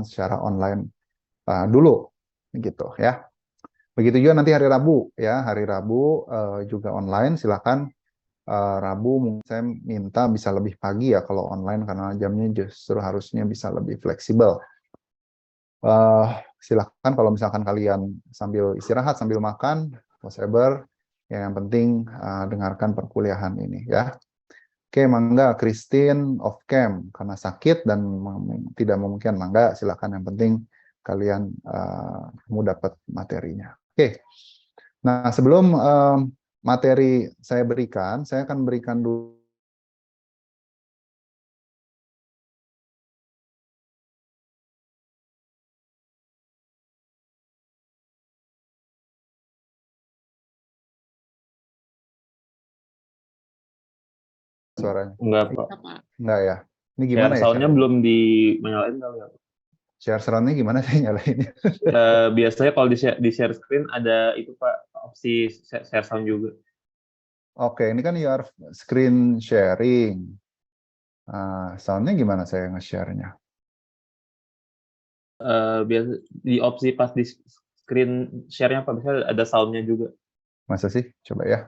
secara online dulu gitu ya. Begitu juga nanti hari Rabu ya, hari Rabu juga online, silakan Rabu saya minta bisa lebih pagi ya kalau online karena jamnya justru harusnya bisa lebih fleksibel. Silakan kalau misalkan kalian sambil istirahat, sambil makan, whatever, ya, yang penting dengarkan perkuliahan ini ya. Oke, Mangga, Christine off cam karena sakit dan tidak memungkinkan. Mangga, silakan, yang penting kalian mau dapat materinya. Oke, nah sebelum materi saya berikan, saya akan berikan dulu suaranya. Enggak, Pak. Enggak ya? Ini Share gimana ya? soundnya belum dinyalain kali ya? Share soundnya gimana sih nyalainnya? Biasanya kalau di share screen ada itu Pak, opsi share sound juga. Oke, ini kan your screen sharing. Soundnya gimana saya nge-share-nya? Biasa di opsi pas di screen share-nya Pak, biasanya ada sound-nya juga. Masa sih? Coba ya.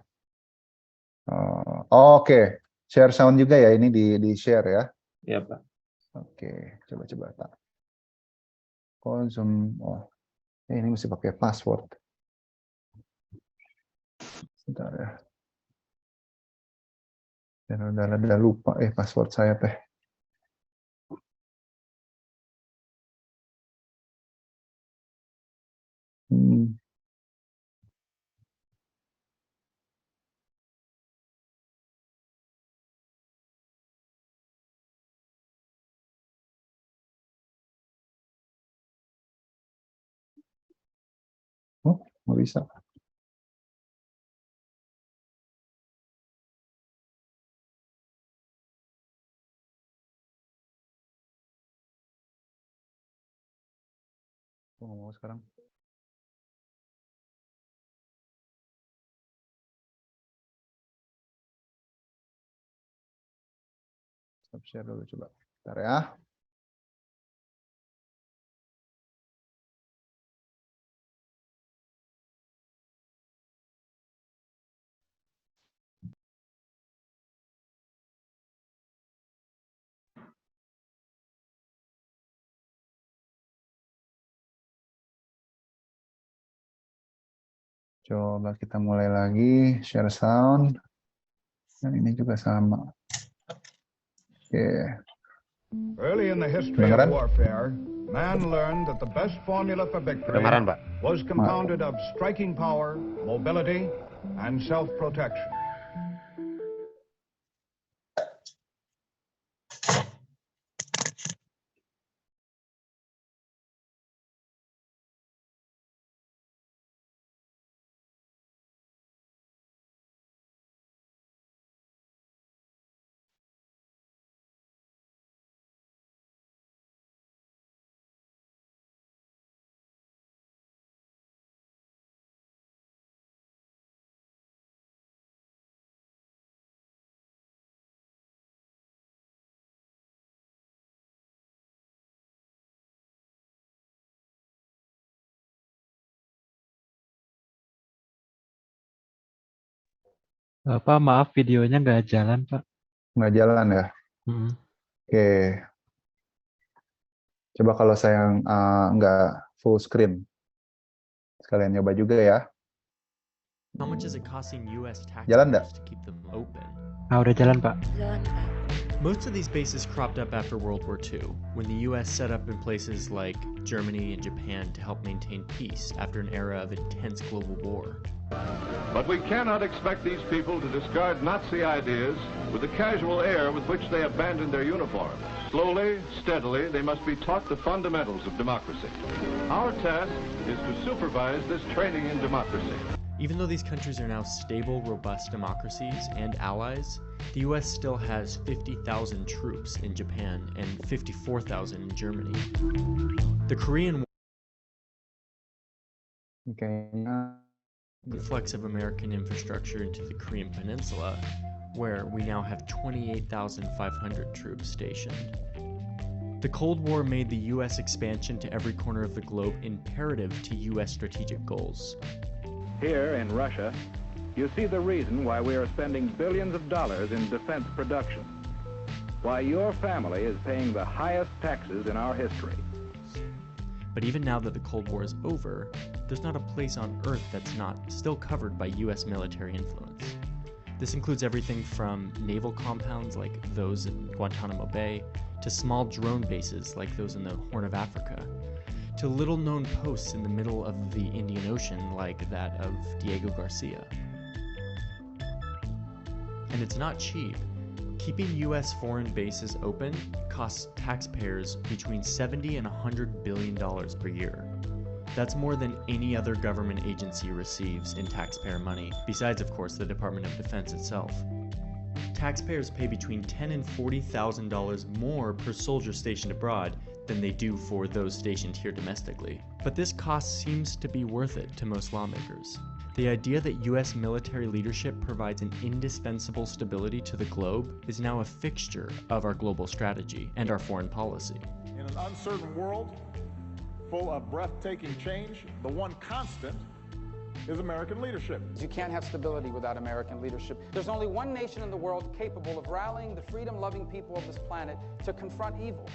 Oke, share sound juga ya, ini di share ya. Iya Pak. Oke, coba-coba tak. Zoom. Ini mesti pakai password. Sebentar ya. Udah lupa password saya teh. Nggak bisa. Ngomong sekarang. Stop share dulu coba. Bentar ya. Coba kita mulai lagi, share sound. Dan ini juga sama. Oke. Early in the history of warfare, man learned that the best formula for victory was compounded of striking power, mobility, and self-protection. Pak, maaf videonya nggak jalan, Pak. Nggak jalan ya? Oke. Coba kalau saya nggak full screen. Sekalian nyoba juga ya. Jalan nggak? Udah jalan, Pak. Most of these bases cropped up after World War II, when the US set up in places like Germany and Japan to help maintain peace after an era of intense global war. But we cannot expect these people to discard Nazi ideas with the casual air with which they abandoned their uniforms. Slowly, steadily, they must be taught the fundamentals of democracy. Our task is to supervise this training in democracy. Even though these countries are now stable, robust democracies and allies, the US still has 50,000 troops in Japan and 54,000 in Germany. The Korean War influx of American infrastructure into the Korean Peninsula, where we now have 28,500 troops stationed. The Cold War made the U.S. expansion to every corner of the globe imperative to U.S. strategic goals. Here in Russia, you see the reason why we are spending billions of dollars in defense production. Why your family is paying the highest taxes in our history. But even now that the Cold War is over, there's not a place on Earth that's not still covered by U.S. military influence. This includes everything from naval compounds like those in Guantanamo Bay, to small drone bases like those in the Horn of Africa, to little-known posts in the middle of the Indian Ocean like that of Diego Garcia. And it's not cheap. Keeping U.S. foreign bases open costs taxpayers between $70 and $100 billion per year. That's more than any other government agency receives in taxpayer money, besides, of course, the Department of Defense itself. Taxpayers pay between $10,000 and $40,000 more per soldier stationed abroad than they do for those stationed here domestically. But this cost seems to be worth it to most lawmakers. The idea that U.S. military leadership provides an indispensable stability to the globe is now a fixture of our global strategy and our foreign policy. In an uncertain world, full of breathtaking change, the one constant is American leadership. You can't have stability without American leadership. There's only one nation in the world capable of rallying the freedom-loving people of this planet to confront evil.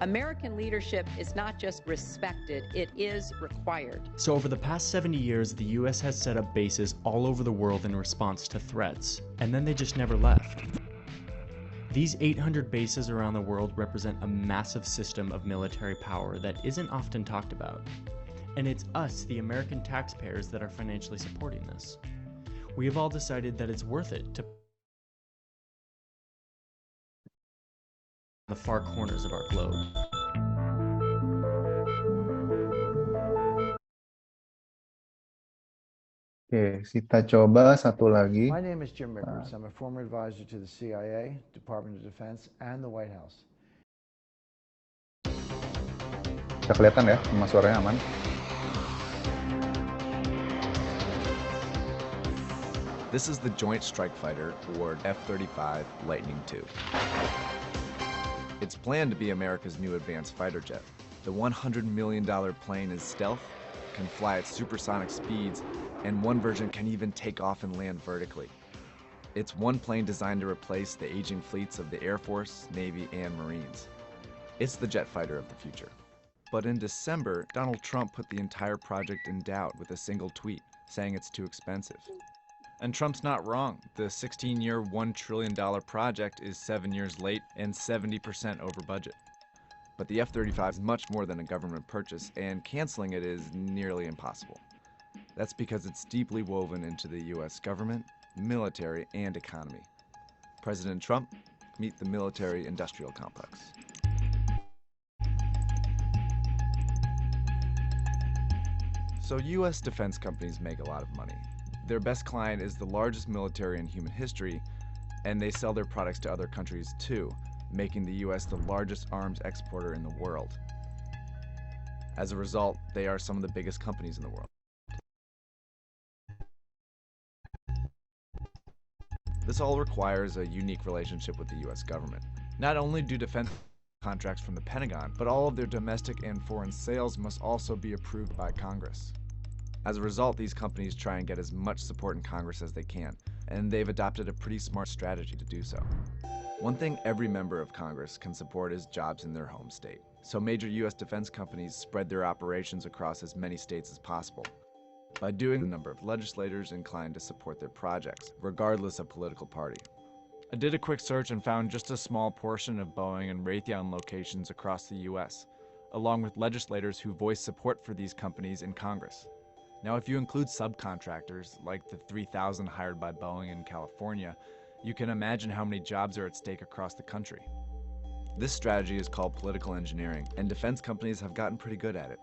American leadership is not just respected, it is required. So over the past 70 years, the U.S. has set up bases all over the world in response to threats, and then they just never left. These 800 bases around the world represent a massive system of military power that isn't often talked about. And it's us, the American taxpayers, that are financially supporting this. We have all decided that it's worth it to the far corners of our globe. Oke, kita coba satu lagi. My name is Jim Rickards. I'm a former advisor to the CIA, Department of Defense, and the White House. Bisa kelihatan ya, sama suaranya aman. This is the Joint Strike Fighter, or F-35 Lightning II. It's planned to be America's new advanced fighter jet. The $100 million plane is stealth, can fly at supersonic speeds, and one version can even take off and land vertically. It's one plane designed to replace the aging fleets of the Air Force, Navy, and Marines. It's the jet fighter of the future. But in December, Donald Trump put the entire project in doubt with a single tweet, saying it's too expensive. And Trump's not wrong. The 16-year, $1 trillion project is 7 years late and 70% over budget. But the F-35 is much more than a government purchase, and canceling it is nearly impossible. That's because it's deeply woven into the U.S. government, military, and economy. President Trump, meet the military-industrial complex. So U.S. defense companies make a lot of money. Their best client is the largest military in human history, and they sell their products to other countries too, making the U.S. the largest arms exporter in the world. As a result, they are some of the biggest companies in the world. This all requires a unique relationship with the U.S. government. Not only do defense contracts from the Pentagon, but all of their domestic and foreign sales must also be approved by Congress. As a result, these companies try and get as much support in Congress as they can, and they've adopted a pretty smart strategy to do so. One thing every member of Congress can support is jobs in their home state. So major U.S. defense companies spread their operations across as many states as possible by doing the number of legislators inclined to support their projects, regardless of political party. I did a quick search and found just a small portion of Boeing and Raytheon locations across the U.S., along with legislators who voiced support for these companies in Congress. Now, if you include subcontractors, like the 3,000 hired by Boeing in California, you can imagine how many jobs are at stake across the country. This strategy is called political engineering, and defense companies have gotten pretty good at it.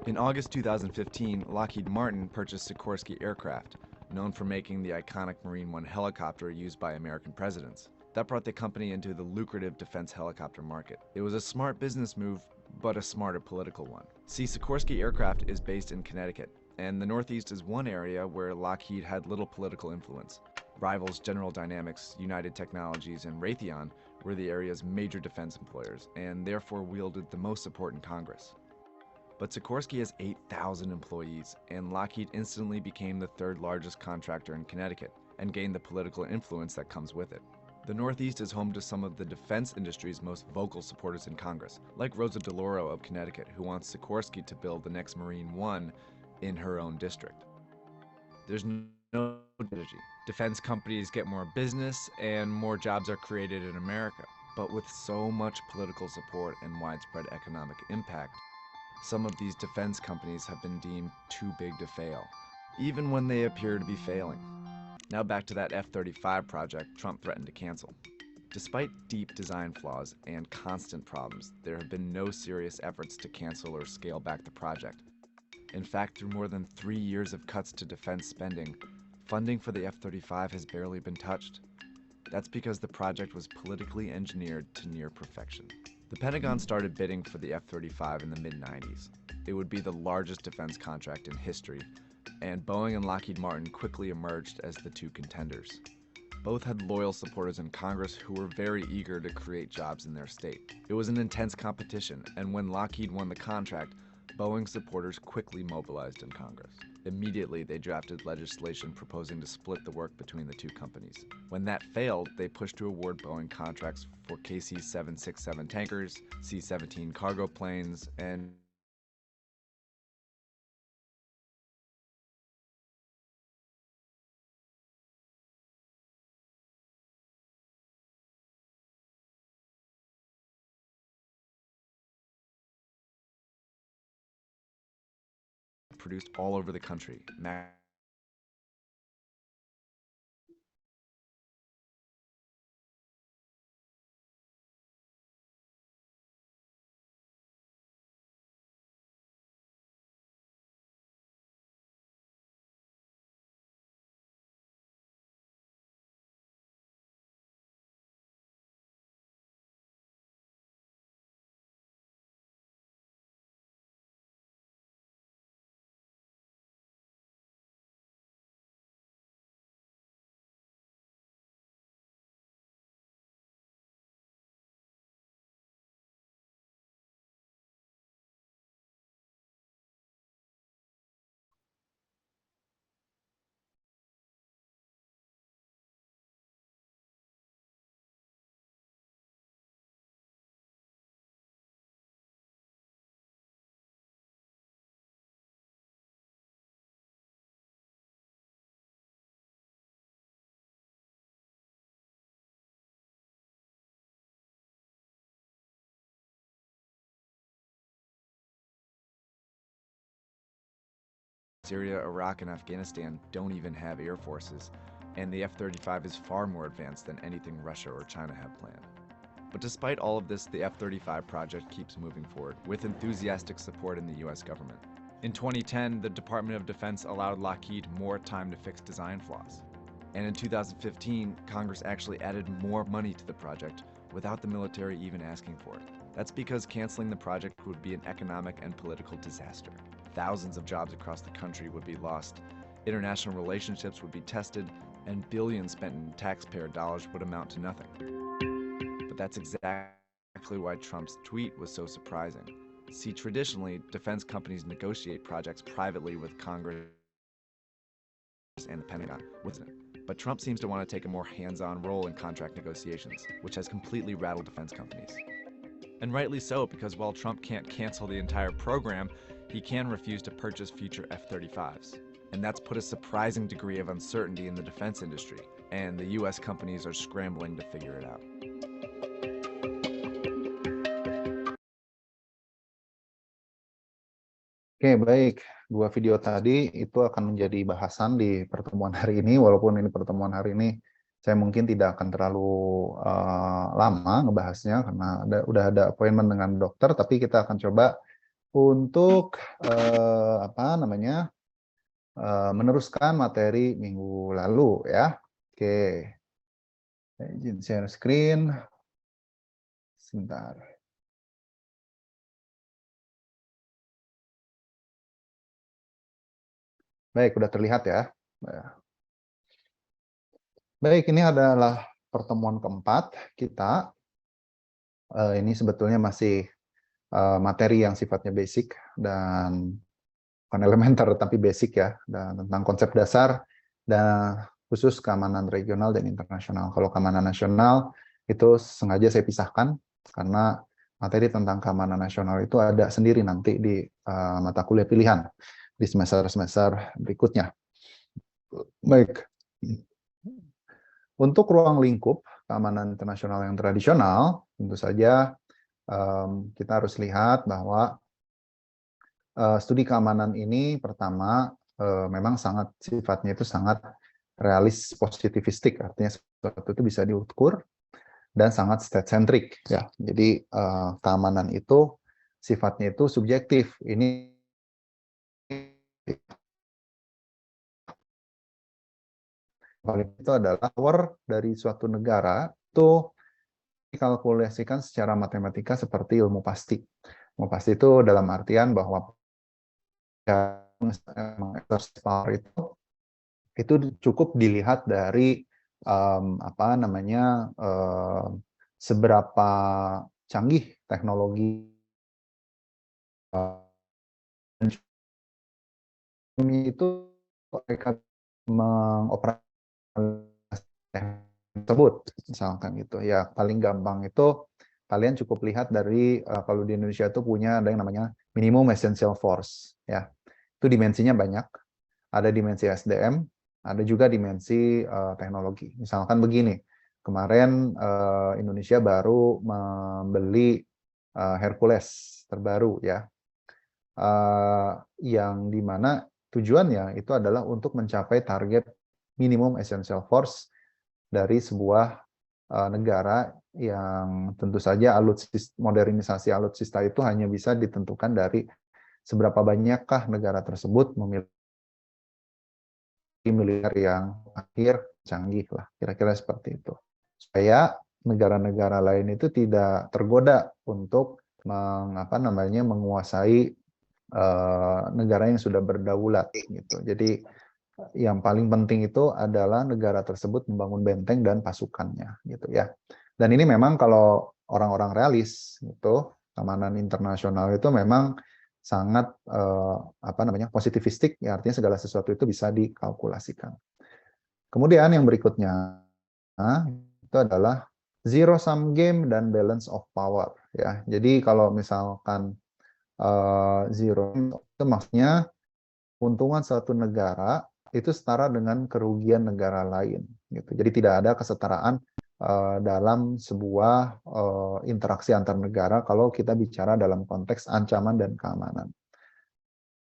In August 2015, Lockheed Martin purchased Sikorsky Aircraft, known for making the iconic Marine One helicopter used by American presidents. That brought the company into the lucrative defense helicopter market. It was a smart business move, but a smarter political one. See, Sikorsky Aircraft is based in Connecticut, and the Northeast is one area where Lockheed had little political influence. Rivals General Dynamics, United Technologies, and Raytheon were the area's major defense employers and therefore wielded the most support in Congress. But Sikorsky has 8,000 employees, and Lockheed instantly became the third largest contractor in Connecticut and gained the political influence that comes with it. The Northeast is home to some of the defense industry's most vocal supporters in Congress, like Rosa DeLauro of Connecticut, who wants Sikorsky to build the next Marine One in her own district. There's no strategy. Defense companies get more business and more jobs are created in America. But with so much political support and widespread economic impact, some of these defense companies have been deemed too big to fail, even when they appear to be failing. Now back to that F-35 project Trump threatened to cancel. Despite deep design flaws and constant problems, there have been no serious efforts to cancel or scale back the project. In fact, through more than 3 years of cuts to defense spending, funding for the F-35 has barely been touched. That's because the project was politically engineered to near perfection. The Pentagon started bidding for the F-35 in the mid-90s. It would be the largest defense contract in history, and Boeing and Lockheed Martin quickly emerged as the two contenders. Both had loyal supporters in Congress who were very eager to create jobs in their state. It was an intense competition, and when Lockheed won the contract, Boeing supporters quickly mobilized in Congress. Immediately, they drafted legislation proposing to split the work between the two companies. When that failed, they pushed to award Boeing contracts for KC-767 tankers, C-17 cargo planes, and produced all over the country. Syria, Iraq, and Afghanistan don't even have air forces, and the F-35 is far more advanced than anything Russia or China have planned. But despite all of this, the F-35 project keeps moving forward, with enthusiastic support in the US government. In 2010, the Department of Defense allowed Lockheed more time to fix design flaws. And in 2015, Congress actually added more money to the project without the military even asking for it. That's because canceling the project would be an economic and political disaster. Thousands of jobs across the country would be lost, international relationships would be tested, and billions spent in taxpayer dollars would amount to nothing. But that's exactly why Trump's tweet was so surprising. See, traditionally, defense companies negotiate projects privately with Congress and the Pentagon, but Trump seems to want to take a more hands-on role in contract negotiations, which has completely rattled defense companies. And rightly so, because while Trump can't cancel the entire program, he can refuse to purchase future F-35s. And that's put a surprising degree of uncertainty in the defense industry, and the US companies are scrambling to figure it out. Oke, baik. Dua video tadi itu akan menjadi bahasan di pertemuan hari ini, walaupun ini pertemuan hari ini saya mungkin tidak akan terlalu lama ngebahasnya, karena udah ada appointment dengan dokter, tapi kita akan coba untuk meneruskan materi minggu lalu ya. Oke. Izin share screen. Sebentar. Baik, udah terlihat ya. Baik, ini adalah pertemuan keempat kita ini sebetulnya masih materi yang sifatnya basic dan bukan elementer tapi basic ya, dan tentang konsep dasar dan khusus keamanan regional dan internasional. Kalau keamanan nasional itu sengaja saya pisahkan karena materi tentang keamanan nasional itu ada sendiri nanti di mata kuliah pilihan di semester-semester berikutnya. Baik. Untuk ruang lingkup keamanan internasional yang tradisional, tentu saja kita harus lihat bahwa studi keamanan ini pertama memang sifatnya itu sangat realis positivistik, artinya sesuatu itu bisa diukur, dan sangat state-centric ya. Jadi keamanan itu sifatnya itu subjektif. Ini itu adalah power dari suatu negara itu dikalkulasikan secara matematika seperti ilmu pasti. Ilmu pasti itu dalam artian bahwa power itu cukup dilihat dari seberapa canggih teknologi itu mereka mengoperasikan tersebut, misalkan gitu ya. Paling gampang itu kalian cukup lihat dari kalau di Indonesia itu punya ada yang namanya minimum essential force ya. Itu dimensinya banyak, ada dimensi SDM, ada juga dimensi teknologi. Misalkan begini, kemarin Indonesia baru membeli Hercules terbaru ya, yang dimana tujuannya itu adalah untuk mencapai target minimum essential force dari sebuah negara yang tentu saja modernisasi alutsista itu hanya bisa ditentukan dari seberapa banyakkah negara tersebut memiliki militer yang akhir canggih lah, kira-kira seperti itu, supaya negara-negara lain itu tidak tergoda untuk menguasai negara yang sudah berdaulat gitu. Jadi yang paling penting itu adalah negara tersebut membangun benteng dan pasukannya gitu ya. Dan ini memang kalau orang-orang realis gitu, keamanan internasional itu memang sangat positivistik ya, artinya segala sesuatu itu bisa dikalkulasikan. Kemudian yang berikutnya itu adalah zero sum game dan balance of power ya. Jadi kalau misalkan zero itu maksudnya keuntungan suatu negara itu setara dengan kerugian negara lain gitu. Jadi tidak ada kesetaraan dalam sebuah interaksi antar negara kalau kita bicara dalam konteks ancaman dan keamanan.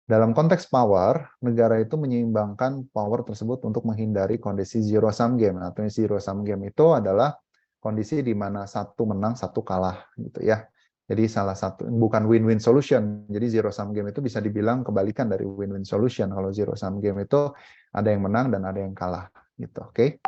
Dalam konteks power, negara itu menyeimbangkan power tersebut untuk menghindari kondisi zero sum game. Atau zero sum game itu adalah kondisi di mana satu menang, satu kalah gitu ya. Jadi salah satu, bukan win-win solution. Jadi zero sum game itu bisa dibilang kebalikan dari win-win solution. Kalau zero sum game itu ada yang menang dan ada yang kalah gitu. Oke.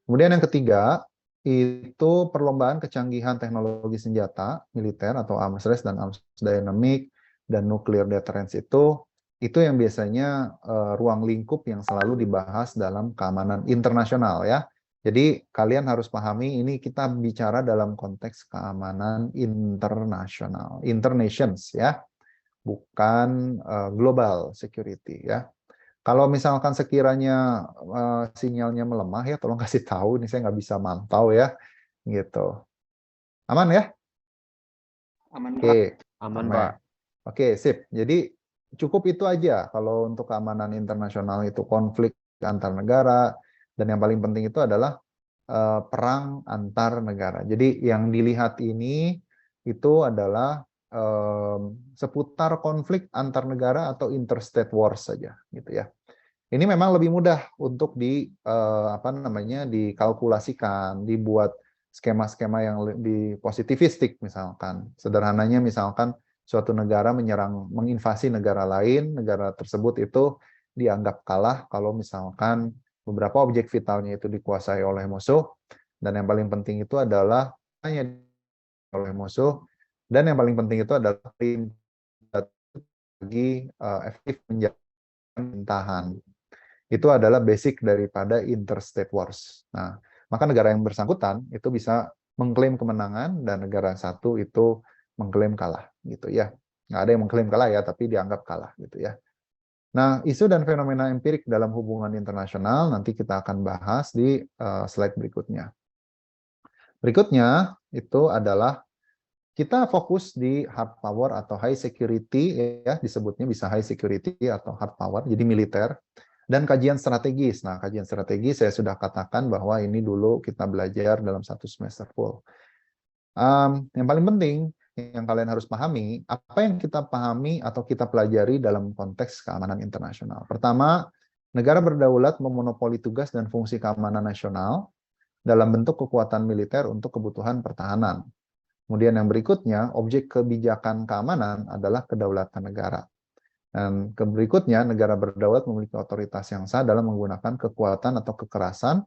Kemudian yang ketiga itu perlombaan kecanggihan teknologi senjata militer atau arms race dan arms dynamic dan nuclear deterrence itu yang biasanya ruang lingkup yang selalu dibahas dalam keamanan internasional ya. Jadi kalian harus pahami ini kita bicara dalam konteks keamanan internasional, internations ya, bukan global security ya. Kalau misalkan sekiranya sinyalnya melemah ya tolong kasih tahu, ini saya nggak bisa mantau ya, gitu. Aman ya? Aman, Oke, aman Pak. Oke, sip. Jadi cukup itu aja kalau untuk keamanan internasional itu konflik antar negara. Dan yang paling penting itu adalah perang antar negara. Jadi yang dilihat ini itu adalah seputar konflik antar negara atau interstate wars saja, gitu ya. Ini memang lebih mudah untuk dikalkulasikan, dibuat skema-skema yang lebih positivistik misalkan. Sederhananya misalkan suatu negara menginvasi negara lain, negara tersebut itu dianggap kalah kalau misalkan beberapa objek vitalnya itu dikuasai oleh musuh, dan yang paling penting itu adalah hanya oleh musuh, dan yang paling penting itu adalah bagi efektif menjaga pemerintahan. Itu adalah basic daripada interstate wars. Nah, maka negara yang bersangkutan itu bisa mengklaim kemenangan dan negara satu itu mengklaim kalah gitu ya. Nggak ada yang mengklaim kalah ya, tapi dianggap kalah gitu ya. Nah, isu dan fenomena empirik dalam hubungan internasional nanti kita akan bahas di slide berikutnya. Berikutnya itu adalah kita fokus di hard power atau high security ya, disebutnya bisa high security atau hard power, jadi militer, dan kajian strategis. Nah, kajian strategis saya sudah katakan bahwa ini dulu kita belajar dalam 1 semester full. Yang paling penting yang kalian harus pahami, apa yang kita pahami atau kita pelajari dalam konteks keamanan internasional. Pertama, negara berdaulat memonopoli tugas dan fungsi keamanan nasional dalam bentuk kekuatan militer untuk kebutuhan pertahanan. Kemudian yang berikutnya, objek kebijakan keamanan adalah kedaulatan negara. Dan berikutnya, negara berdaulat memiliki otoritas yang sah dalam menggunakan kekuatan atau kekerasan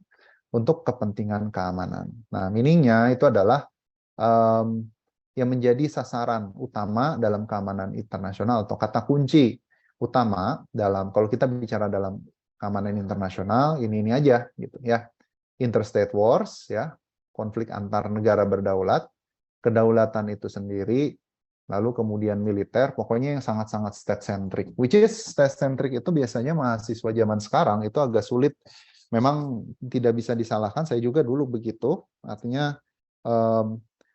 untuk kepentingan keamanan. Nah, meaning-nya itu adalah yang menjadi sasaran utama dalam keamanan internasional atau kata kunci utama dalam, kalau kita bicara dalam keamanan internasional, ini aja gitu ya. Interstate wars ya, konflik antar negara berdaulat, kedaulatan itu sendiri, lalu kemudian militer, pokoknya yang sangat-sangat state-centric. Which is state-centric itu biasanya mahasiswa zaman sekarang itu agak sulit, memang tidak bisa disalahkan, saya juga dulu begitu, artinya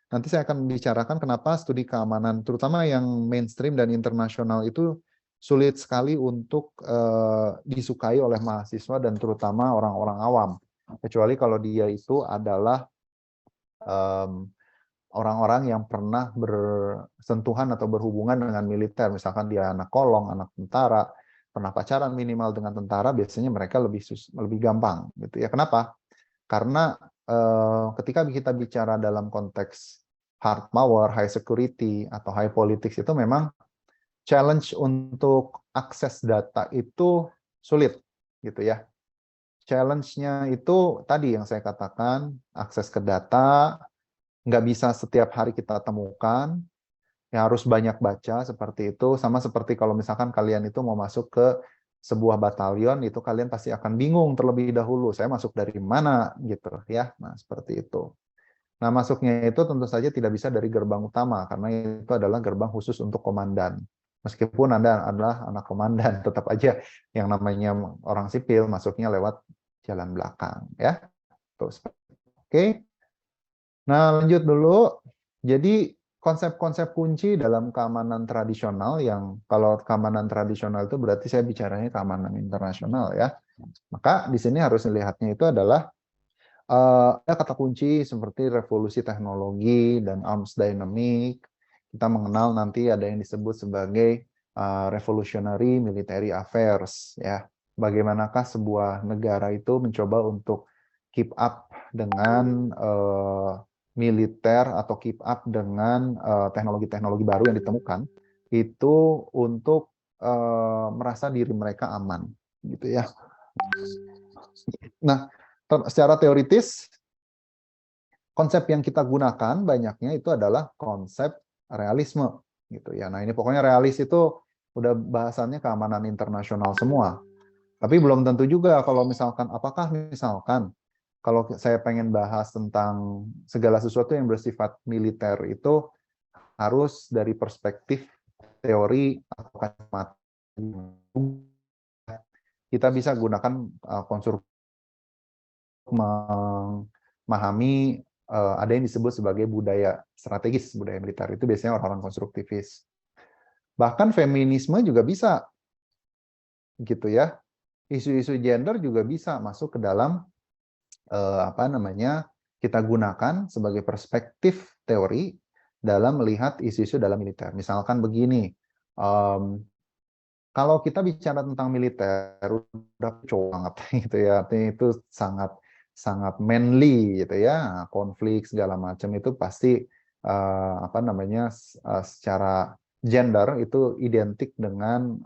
nanti saya akan bicarakan kenapa studi keamanan, terutama yang mainstream dan internasional itu sulit sekali untuk disukai oleh mahasiswa dan terutama orang-orang awam. Kecuali kalau dia itu adalah orang-orang yang pernah bersentuhan atau berhubungan dengan militer. Misalkan dia anak kolong, anak tentara, pernah pacaran minimal dengan tentara, biasanya mereka lebih gampang. Gitu ya. Kenapa? Karena ketika kita bicara dalam konteks hard power, high security, atau high politics itu memang challenge untuk akses data itu sulit, gitu ya. Challenge-nya itu tadi yang saya katakan, akses ke data, nggak bisa setiap hari kita temukan, ya harus banyak baca seperti itu, sama seperti kalau misalkan kalian itu mau masuk ke sebuah batalion, itu kalian pasti akan bingung terlebih dahulu, saya masuk dari mana, gitu ya. Nah, seperti itu. Nah, masuknya itu tentu saja tidak bisa dari gerbang utama, karena itu adalah gerbang khusus untuk komandan. Meskipun Anda adalah anak komandan, tetap aja yang namanya orang sipil masuknya lewat jalan belakang. Ya. Oke. Nah, lanjut dulu. Jadi, konsep-konsep kunci dalam keamanan tradisional, yang kalau keamanan tradisional itu berarti saya bicaranya keamanan internasional ya. Maka di sini harus melihatnya itu adalah ada kata kunci seperti revolusi teknologi dan arms dynamic. Kita mengenal nanti ada yang disebut sebagai revolutionary military affairs ya. Bagaimanakah sebuah negara itu mencoba untuk keep up dengan militer atau keep up dengan teknologi-teknologi baru yang ditemukan itu untuk merasa diri mereka aman gitu ya. Nah, secara teoritis konsep yang kita gunakan banyaknya itu adalah konsep realisme gitu ya. Nah, ini pokoknya realis itu udah bahasannya keamanan internasional semua. Tapi belum tentu juga kalau misalkan apakah misalkan kalau saya pengen bahas tentang segala sesuatu yang bersifat militer itu harus dari perspektif teori atau kacamata. Kita bisa gunakan konstruksi memahami ada yang disebut sebagai budaya strategis, budaya militer. Itu biasanya orang-orang konstruktivis. Bahkan feminisme juga bisa, gitu ya. Isu-isu gender juga bisa masuk ke dalam kita gunakan sebagai perspektif teori dalam melihat isu-isu dalam militer. Misalkan begini, kalau kita bicara tentang militer udah cowok banget gitu ya, itu sangat manly gitu ya, konflik segala macam itu pasti secara gender itu identik dengan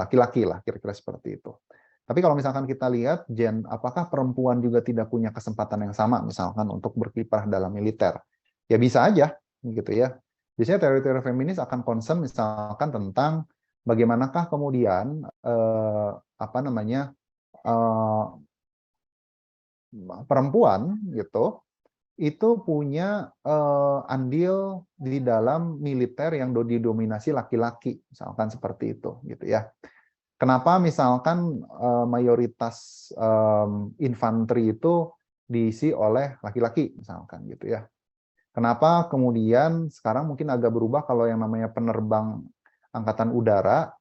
laki-laki lah, kira-kira seperti itu. Tapi kalau misalkan kita lihat apakah perempuan juga tidak punya kesempatan yang sama misalkan untuk berkiprah dalam militer? Ya bisa aja gitu ya. Biasanya teori-teori feminis akan concern misalkan tentang bagaimanakah kemudian perempuan gitu itu punya andil di dalam militer yang didominasi laki-laki, misalkan seperti itu, gitu ya. Kenapa misalkan mayoritas infanteri itu diisi oleh laki-laki, misalkan gitu ya. Kenapa kemudian sekarang mungkin agak berubah kalau yang namanya penerbang angkatan udara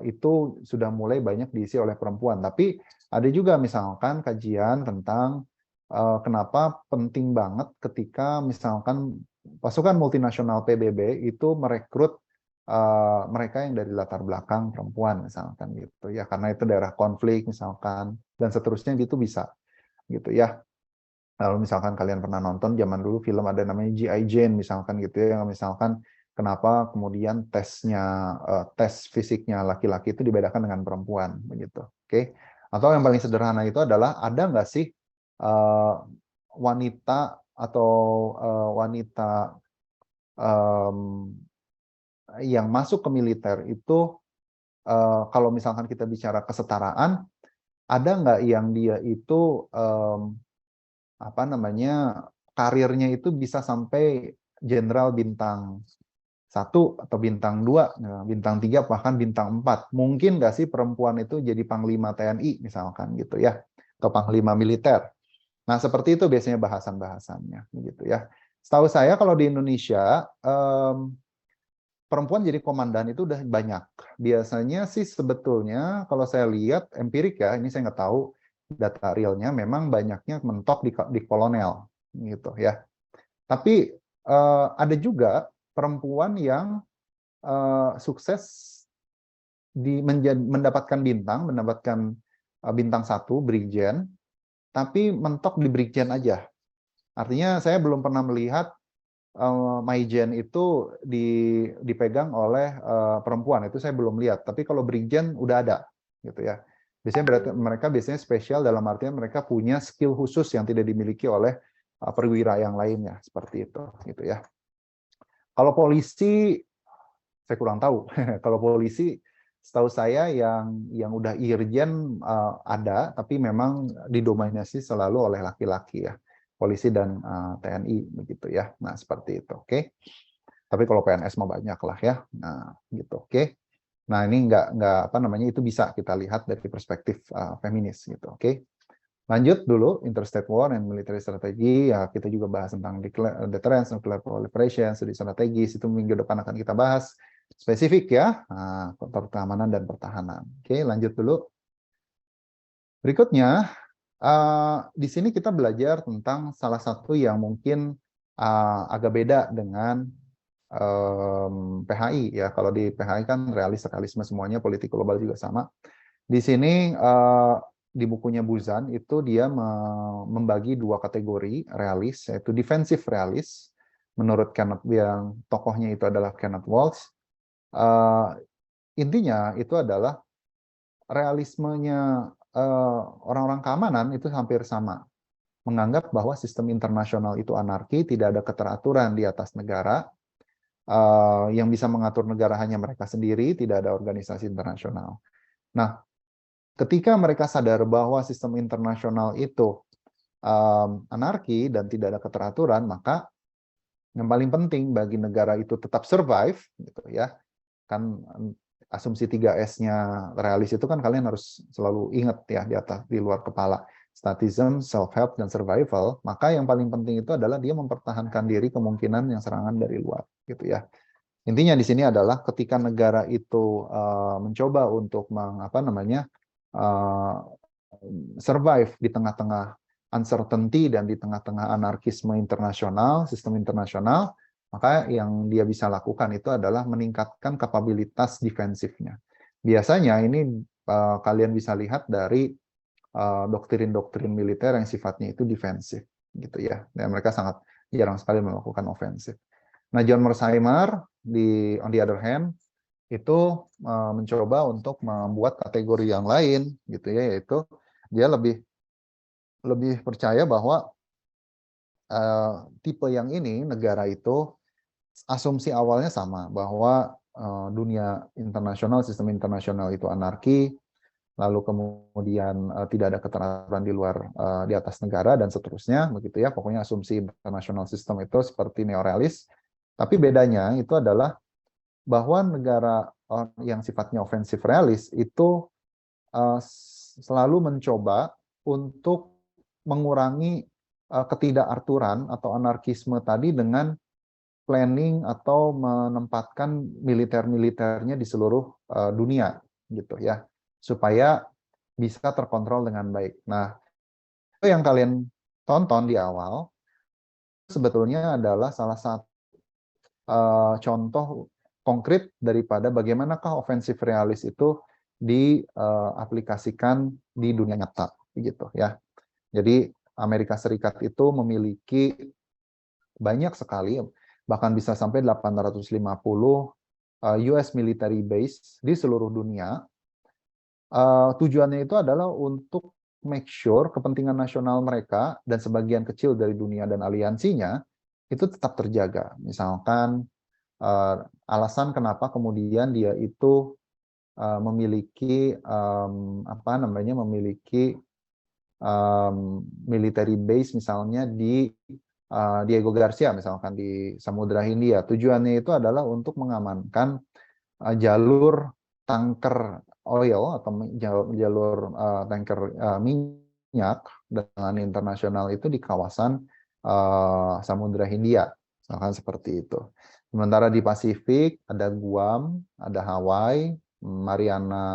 itu sudah mulai banyak diisi oleh perempuan. Tapi ada juga misalkan kajian tentang kenapa penting banget ketika misalkan pasukan multinasional PBB itu merekrut mereka yang dari latar belakang perempuan misalkan gitu ya, karena itu daerah konflik misalkan dan seterusnya gitu bisa gitu ya. Lalu misalkan kalian pernah nonton zaman dulu film ada namanya G.I. Jane misalkan gitu ya, yang misalkan kenapa kemudian tes fisiknya laki-laki itu dibedakan dengan perempuan begitu. Oke. Atau yang paling sederhana itu adalah ada nggak sih wanita atau wanita yang masuk ke militer itu kalau misalkan kita bicara kesetaraan, ada nggak yang dia itu apa namanya karirnya itu bisa sampai jenderal bintang 1 atau bintang 2, bintang 3 bahkan bintang 4. Mungkin nggak sih perempuan itu jadi panglima TNI misalkan gitu ya, atau panglima militer. Nah, seperti itu biasanya bahasan-bahasannya gitu ya. Setahu saya kalau di Indonesia perempuan jadi komandan itu udah banyak. Biasanya sih sebetulnya kalau saya lihat empirik ya, ini saya nggak tahu data realnya, memang banyaknya mentok di kolonel gitu ya. Tapi ada juga perempuan yang sukses mendapatkan bintang 1 brigjen, tapi mentok di brigjen aja. Artinya saya belum pernah melihat Maijen itu dipegang oleh perempuan, itu saya belum lihat. Tapi kalau brigjen udah ada gitu ya. Biasanya berarti mereka biasanya spesial dalam artian mereka punya skill khusus yang tidak dimiliki oleh perwira yang lainnya, seperti itu gitu ya. Kalau polisi saya kurang tahu. Kalau polisi setahu saya yang udah irjen ada, tapi memang didominasi selalu oleh laki-laki ya. Polisi dan TNI begitu ya. Nah, seperti itu, oke. Tapi kalau PNS mah banyak lah ya. Nah, gitu, oke. Nah, ini nggak apa namanya, itu bisa kita lihat dari perspektif feminis gitu, oke. Lanjut dulu, interstate war and military strategy, ya kita juga bahas tentang deterrence, nuclear proliferation, studi strategis, itu minggu depan akan kita bahas spesifik ya, keamanan dan pertahanan. Oke, lanjut dulu. Berikutnya, di sini kita belajar tentang salah satu yang mungkin agak beda dengan PHI ya. Kalau di PHI kan realisme semuanya, politik global juga sama. Di sini di bukunya Buzan itu dia membagi 2 kategori realis, yaitu defensive realis menurut Kenneth, yang tokohnya itu adalah Kenneth Waltz. Intinya itu adalah realismenya orang-orang keamanan itu hampir sama, menganggap bahwa sistem internasional itu anarki, tidak ada keteraturan di atas negara, yang bisa mengatur negara hanya mereka sendiri, tidak ada organisasi internasional. Nah, ketika mereka sadar bahwa sistem internasional itu anarki dan tidak ada keteraturan, maka yang paling penting bagi negara itu tetap survive, gitu ya. Kan asumsi 3S-nya realis itu kan kalian harus selalu ingat ya di atas, di luar kepala. Statism, self-help, dan survival. Maka yang paling penting itu adalah dia mempertahankan diri kemungkinan yang serangan dari luar, gitu ya. Intinya di sini adalah ketika negara itu mencoba untuk survive di tengah-tengah uncertainty dan di tengah-tengah anarkisme internasional, sistem internasional, maka yang dia bisa lakukan itu adalah meningkatkan kapabilitas defensifnya. Biasanya ini kalian bisa lihat dari doktrin-doktrin militer yang sifatnya itu defensif, gitu ya. Dan mereka sangat jarang sekali melakukan ofensif. Nah, John Mearsheimer on the other hand itu mencoba untuk membuat kategori yang lain, gitu ya, yaitu dia lebih percaya bahwa tipe yang ini negara itu asumsi awalnya sama, bahwa dunia internasional, sistem internasional itu anarki, lalu kemudian tidak ada keteraturan di luar di atas negara dan seterusnya begitu ya. Pokoknya asumsi international system itu seperti neorealis. Tapi bedanya itu adalah bahwa negara yang sifatnya ofensif realis itu selalu mencoba untuk mengurangi ketidakaturan atau anarkisme tadi dengan planning atau menempatkan militer-militernya di seluruh dunia gitu ya, supaya bisa terkontrol dengan baik. Nah, itu yang kalian tonton di awal sebetulnya adalah salah satu contoh konkret daripada bagaimanakah ofensif realis itu diaplikasikan di dunia nyata gitu ya. Jadi Amerika Serikat itu memiliki banyak sekali, bahkan bisa sampai 850 US military base di seluruh dunia. Tujuannya itu adalah untuk make sure kepentingan nasional mereka dan sebagian kecil dari dunia dan aliansinya itu tetap terjaga. Misalkan alasan kenapa kemudian dia itu memiliki military base misalnya di Diego Garcia misalkan di Samudra Hindia. Tujuannya itu adalah untuk mengamankan jalur tanker oil atau jalur tanker minyak dengan internasional itu di kawasan Samudra Hindia, misalkan seperti itu. Sementara di Pasifik ada Guam, ada Hawaii, Mariana,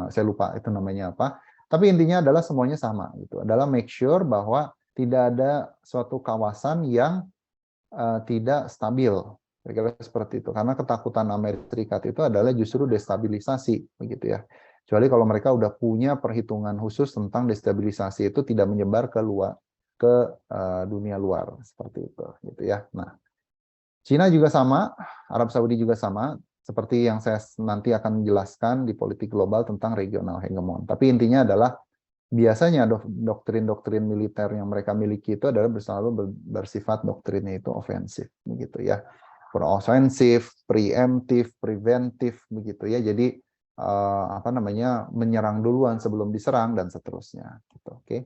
saya lupa itu namanya apa. Tapi intinya adalah semuanya sama gitu. Adalah make sure bahwa tidak ada suatu kawasan yang tidak stabil. Kira-kira seperti itu. Karena ketakutan Amerika Serikat itu adalah justru destabilisasi begitu ya. Kecuali kalau mereka udah punya perhitungan khusus tentang destabilisasi itu tidak menyebar ke luar dunia luar seperti itu gitu ya. Nah, Cina juga sama, Arab Saudi juga sama, seperti yang saya nanti akan menjelaskan di politik global tentang regional hegemon. Tapi intinya adalah biasanya doktrin-doktrin militer yang mereka miliki itu adalah selalu bersifat doktrinnya itu ofensif, begitu ya. Pro-ofensif, preemptif, preventif, begitu ya. Jadi menyerang duluan sebelum diserang dan seterusnya. Gitu, oke.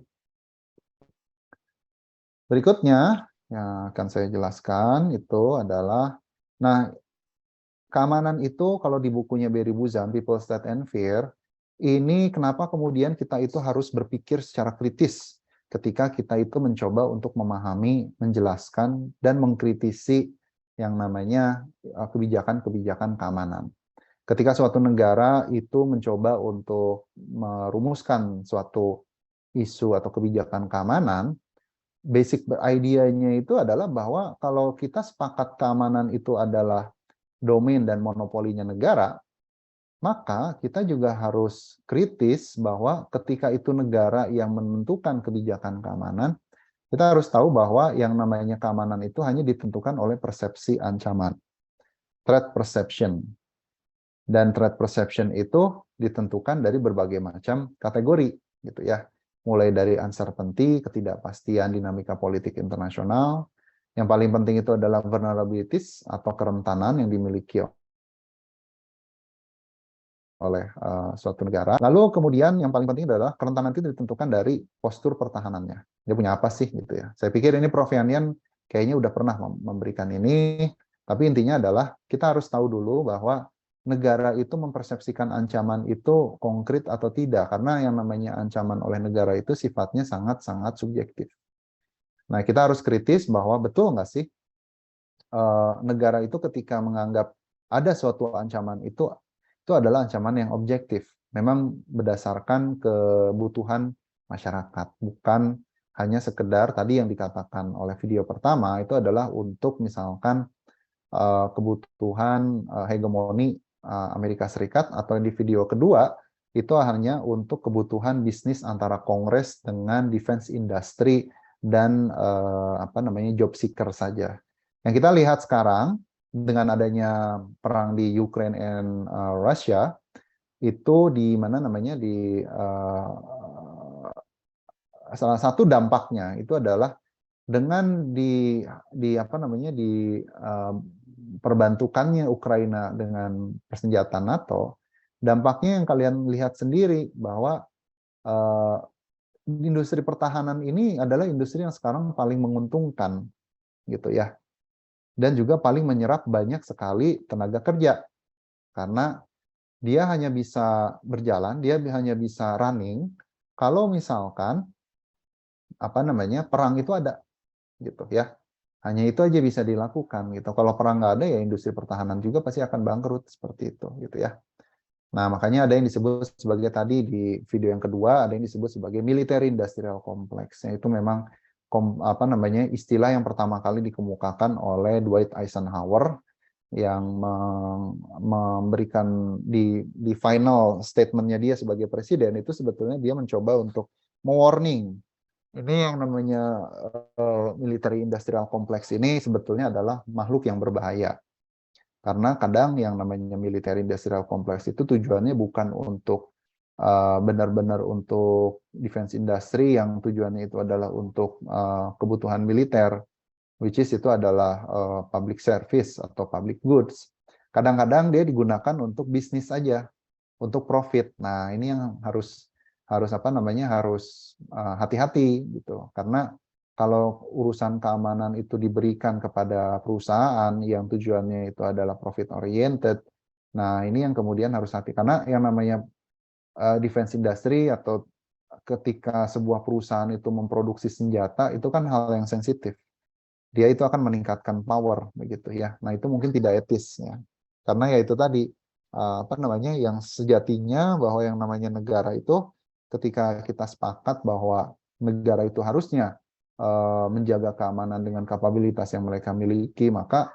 Berikutnya yang akan saya jelaskan itu adalah, nah, keamanan itu kalau di bukunya Barry Buzan, People, State, and Fear, ini kenapa kemudian kita itu harus berpikir secara kritis ketika kita itu mencoba untuk memahami, menjelaskan, dan mengkritisi yang namanya kebijakan-kebijakan keamanan. Ketika suatu negara itu mencoba untuk merumuskan suatu isu atau kebijakan keamanan, basic idea-nya itu adalah bahwa kalau kita sepakat keamanan itu adalah domain dan monopolinya negara, maka kita juga harus kritis bahwa ketika itu negara yang menentukan kebijakan keamanan, kita harus tahu bahwa yang namanya keamanan itu hanya ditentukan oleh persepsi ancaman, threat perception. Dan threat perception itu ditentukan dari berbagai macam kategori, gitu ya. Mulai dari uncertainty, ketidakpastian dinamika politik internasional. Yang paling penting itu adalah vulnerabilities atau kerentanan yang dimiliki oleh suatu negara. Lalu kemudian yang paling penting adalah kerentanan itu ditentukan dari postur pertahanannya. Dia punya apa sih gitu ya. Saya pikir ini Prof. Yanian kayaknya udah pernah memberikan ini, tapi intinya adalah kita harus tahu dulu bahwa negara itu mempersepsikan ancaman itu konkret atau tidak, karena yang namanya ancaman oleh negara itu sifatnya sangat-sangat subjektif. Nah, kita harus kritis bahwa betul nggak sih negara itu ketika menganggap ada suatu ancaman itu adalah ancaman yang objektif. Memang berdasarkan kebutuhan masyarakat, bukan hanya sekedar tadi yang dikatakan oleh video pertama itu adalah untuk misalkan kebutuhan hegemoni Amerika Serikat, atau di video kedua itu hanya untuk kebutuhan bisnis antara Kongres dengan defense industry dan job seeker saja. Yang kita lihat sekarang dengan adanya perang di Ukraine and Russia itu salah satu dampaknya itu adalah dengan perbantukannya Ukraina dengan persenjataan NATO, dampaknya yang kalian lihat sendiri bahwa industri pertahanan ini adalah industri yang sekarang paling menguntungkan gitu ya. Dan juga paling menyerap banyak sekali tenaga kerja. Karena dia hanya bisa berjalan, dia hanya bisa running kalau misalkan perang itu ada gitu ya. Hanya itu aja bisa dilakukan gitu. Kalau perang nggak ada ya industri pertahanan juga pasti akan bangkrut seperti itu gitu ya. Nah, makanya ada yang disebut sebagai tadi di video yang kedua, ada yang disebut sebagai military industrial complex. Itu memang istilah yang pertama kali dikemukakan oleh Dwight Eisenhower yang memberikan di final statementnya dia sebagai presiden itu sebetulnya dia mencoba untuk mewarning. Ini yang namanya military industrial complex ini sebetulnya adalah makhluk yang berbahaya. Karena kadang yang namanya military industrial complex itu tujuannya bukan untuk benar-benar untuk defense industry yang tujuannya itu adalah untuk kebutuhan militer, which is itu adalah public service atau public goods. Kadang-kadang dia digunakan untuk bisnis saja, untuk profit. Nah, ini yang harus hati-hati gitu. Karena kalau urusan keamanan itu diberikan kepada perusahaan yang tujuannya itu adalah profit oriented, nah ini yang kemudian harus hati. Karena yang namanya defense industry atau ketika sebuah perusahaan itu memproduksi senjata, itu kan hal yang sensitif. Dia itu akan meningkatkan power begitu ya. Nah, itu mungkin tidak etis ya. Karena ya itu tadi yang sejatinya bahwa yang namanya negara itu ketika kita sepakat bahwa negara itu harusnya menjaga keamanan dengan kapabilitas yang mereka miliki, maka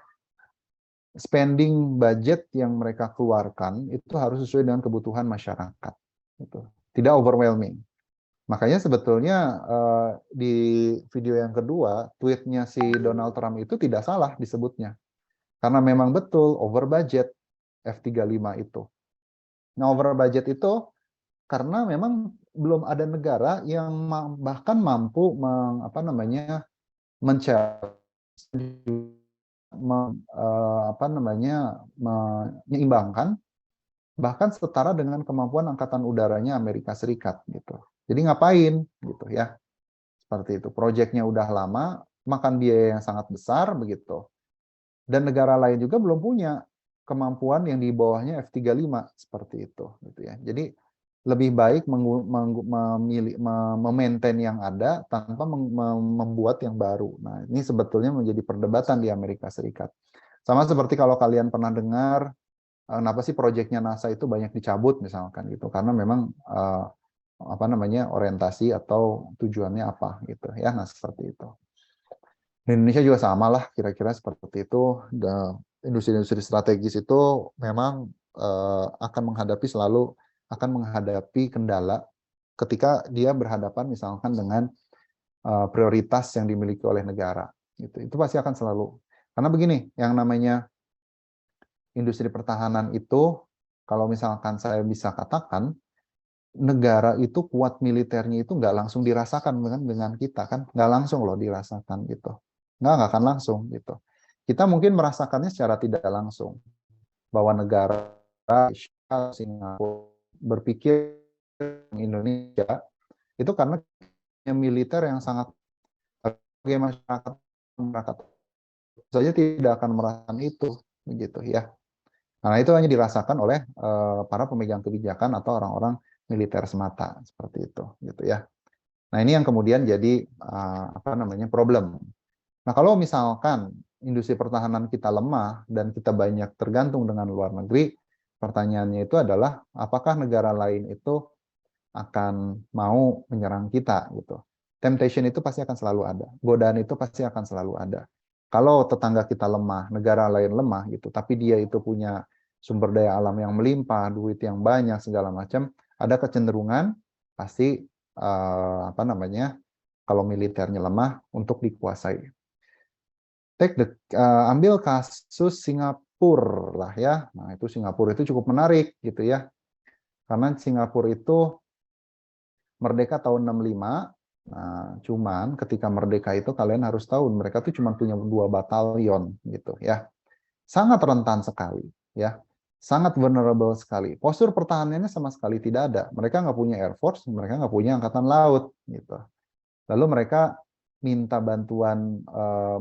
spending budget yang mereka keluarkan itu harus sesuai dengan kebutuhan masyarakat. Gitu. Tidak overwhelming. Makanya sebetulnya di video yang kedua, tweetnya si Donald Trump itu tidak salah disebutnya. Karena memang betul over budget F-35 itu. Nah, over budget itu karena memang belum ada negara yang bahkan mampu menyeimbangkan bahkan setara dengan kemampuan angkatan udaranya Amerika Serikat gitu. Jadi ngapain gitu ya. Seperti itu. Proyeknya udah lama, makan biaya yang sangat besar begitu. Dan negara lain juga belum punya kemampuan yang di bawahnya F-35 seperti itu gitu ya. Jadi lebih baik memaintain yang ada tanpa membuat yang baru. Nah, ini sebetulnya menjadi perdebatan di Amerika Serikat. Sama seperti kalau kalian pernah dengar kenapa sih proyeknya NASA itu banyak dicabut misalkan gitu, karena memang orientasi atau tujuannya apa gitu ya. Nah, seperti itu. Di Indonesia juga sama lah kira-kira seperti itu. Industri-industri strategis itu memang akan menghadapi kendala ketika dia berhadapan misalkan dengan prioritas yang dimiliki oleh negara. Itu pasti akan selalu. Karena begini, yang namanya industri pertahanan itu, kalau misalkan saya bisa katakan, negara itu kuat militernya itu nggak langsung dirasakan dengan kita kan, nggak langsung loh dirasakan gitu, nggak akan langsung gitu. Kita mungkin merasakannya secara tidak langsung bahwa negara Singapura berpikir Indonesia itu karena militer yang sangat masyarakat saja tidak akan merasakan itu begitu ya. Nah, itu hanya dirasakan oleh para pemegang kebijakan atau orang-orang militer semata seperti itu gitu ya. Nah, ini yang kemudian jadi problem. Nah, kalau misalkan industri pertahanan kita lemah dan kita banyak tergantung dengan luar negeri, pertanyaannya itu adalah apakah negara lain itu akan mau menyerang kita gitu. Temptation itu pasti akan selalu ada. Godaan itu pasti akan selalu ada. Kalau tetangga kita lemah, negara lain lemah gitu, tapi dia itu punya sumber daya alam yang melimpah, duit yang banyak segala macam, ada kecenderungan pasti kalau militernya lemah untuk dikuasai. Ambil kasus Singapura lah ya. Nah, itu Singapura itu cukup menarik gitu ya. Karena Singapura itu merdeka tahun 65. Nah, cuman ketika merdeka itu kalian harus tahu mereka tuh cuma punya 2 batalion gitu ya. Sangat rentan sekali ya. sangat vulnerable sekali. Postur pertahanannya sama sekali tidak ada. Mereka nggak punya Air Force, mereka nggak punya angkatan laut, gitu. Lalu mereka minta bantuan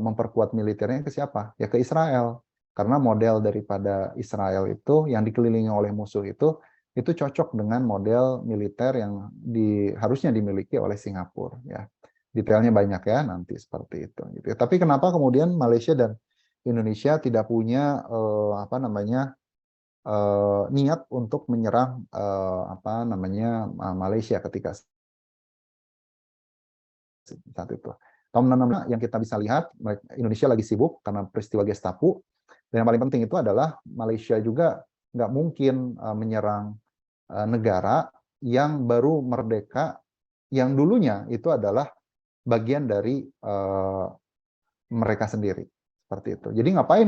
memperkuat militernya ke siapa? Ya ke Israel. Karena model daripada Israel itu yang dikelilingi oleh musuh itu cocok dengan model militer yang harusnya dimiliki oleh Singapura. Ya, detailnya banyak ya nanti seperti itu. Gitu. Tapi kenapa kemudian Malaysia dan Indonesia tidak punya niat untuk menyerang Malaysia ketika saat itu. Tahun 66 yang kita bisa lihat, Indonesia lagi sibuk karena peristiwa Gestapo, dan yang paling penting itu adalah Malaysia juga nggak mungkin menyerang negara yang baru merdeka, yang dulunya itu adalah bagian dari mereka sendiri, seperti itu. Jadi ngapain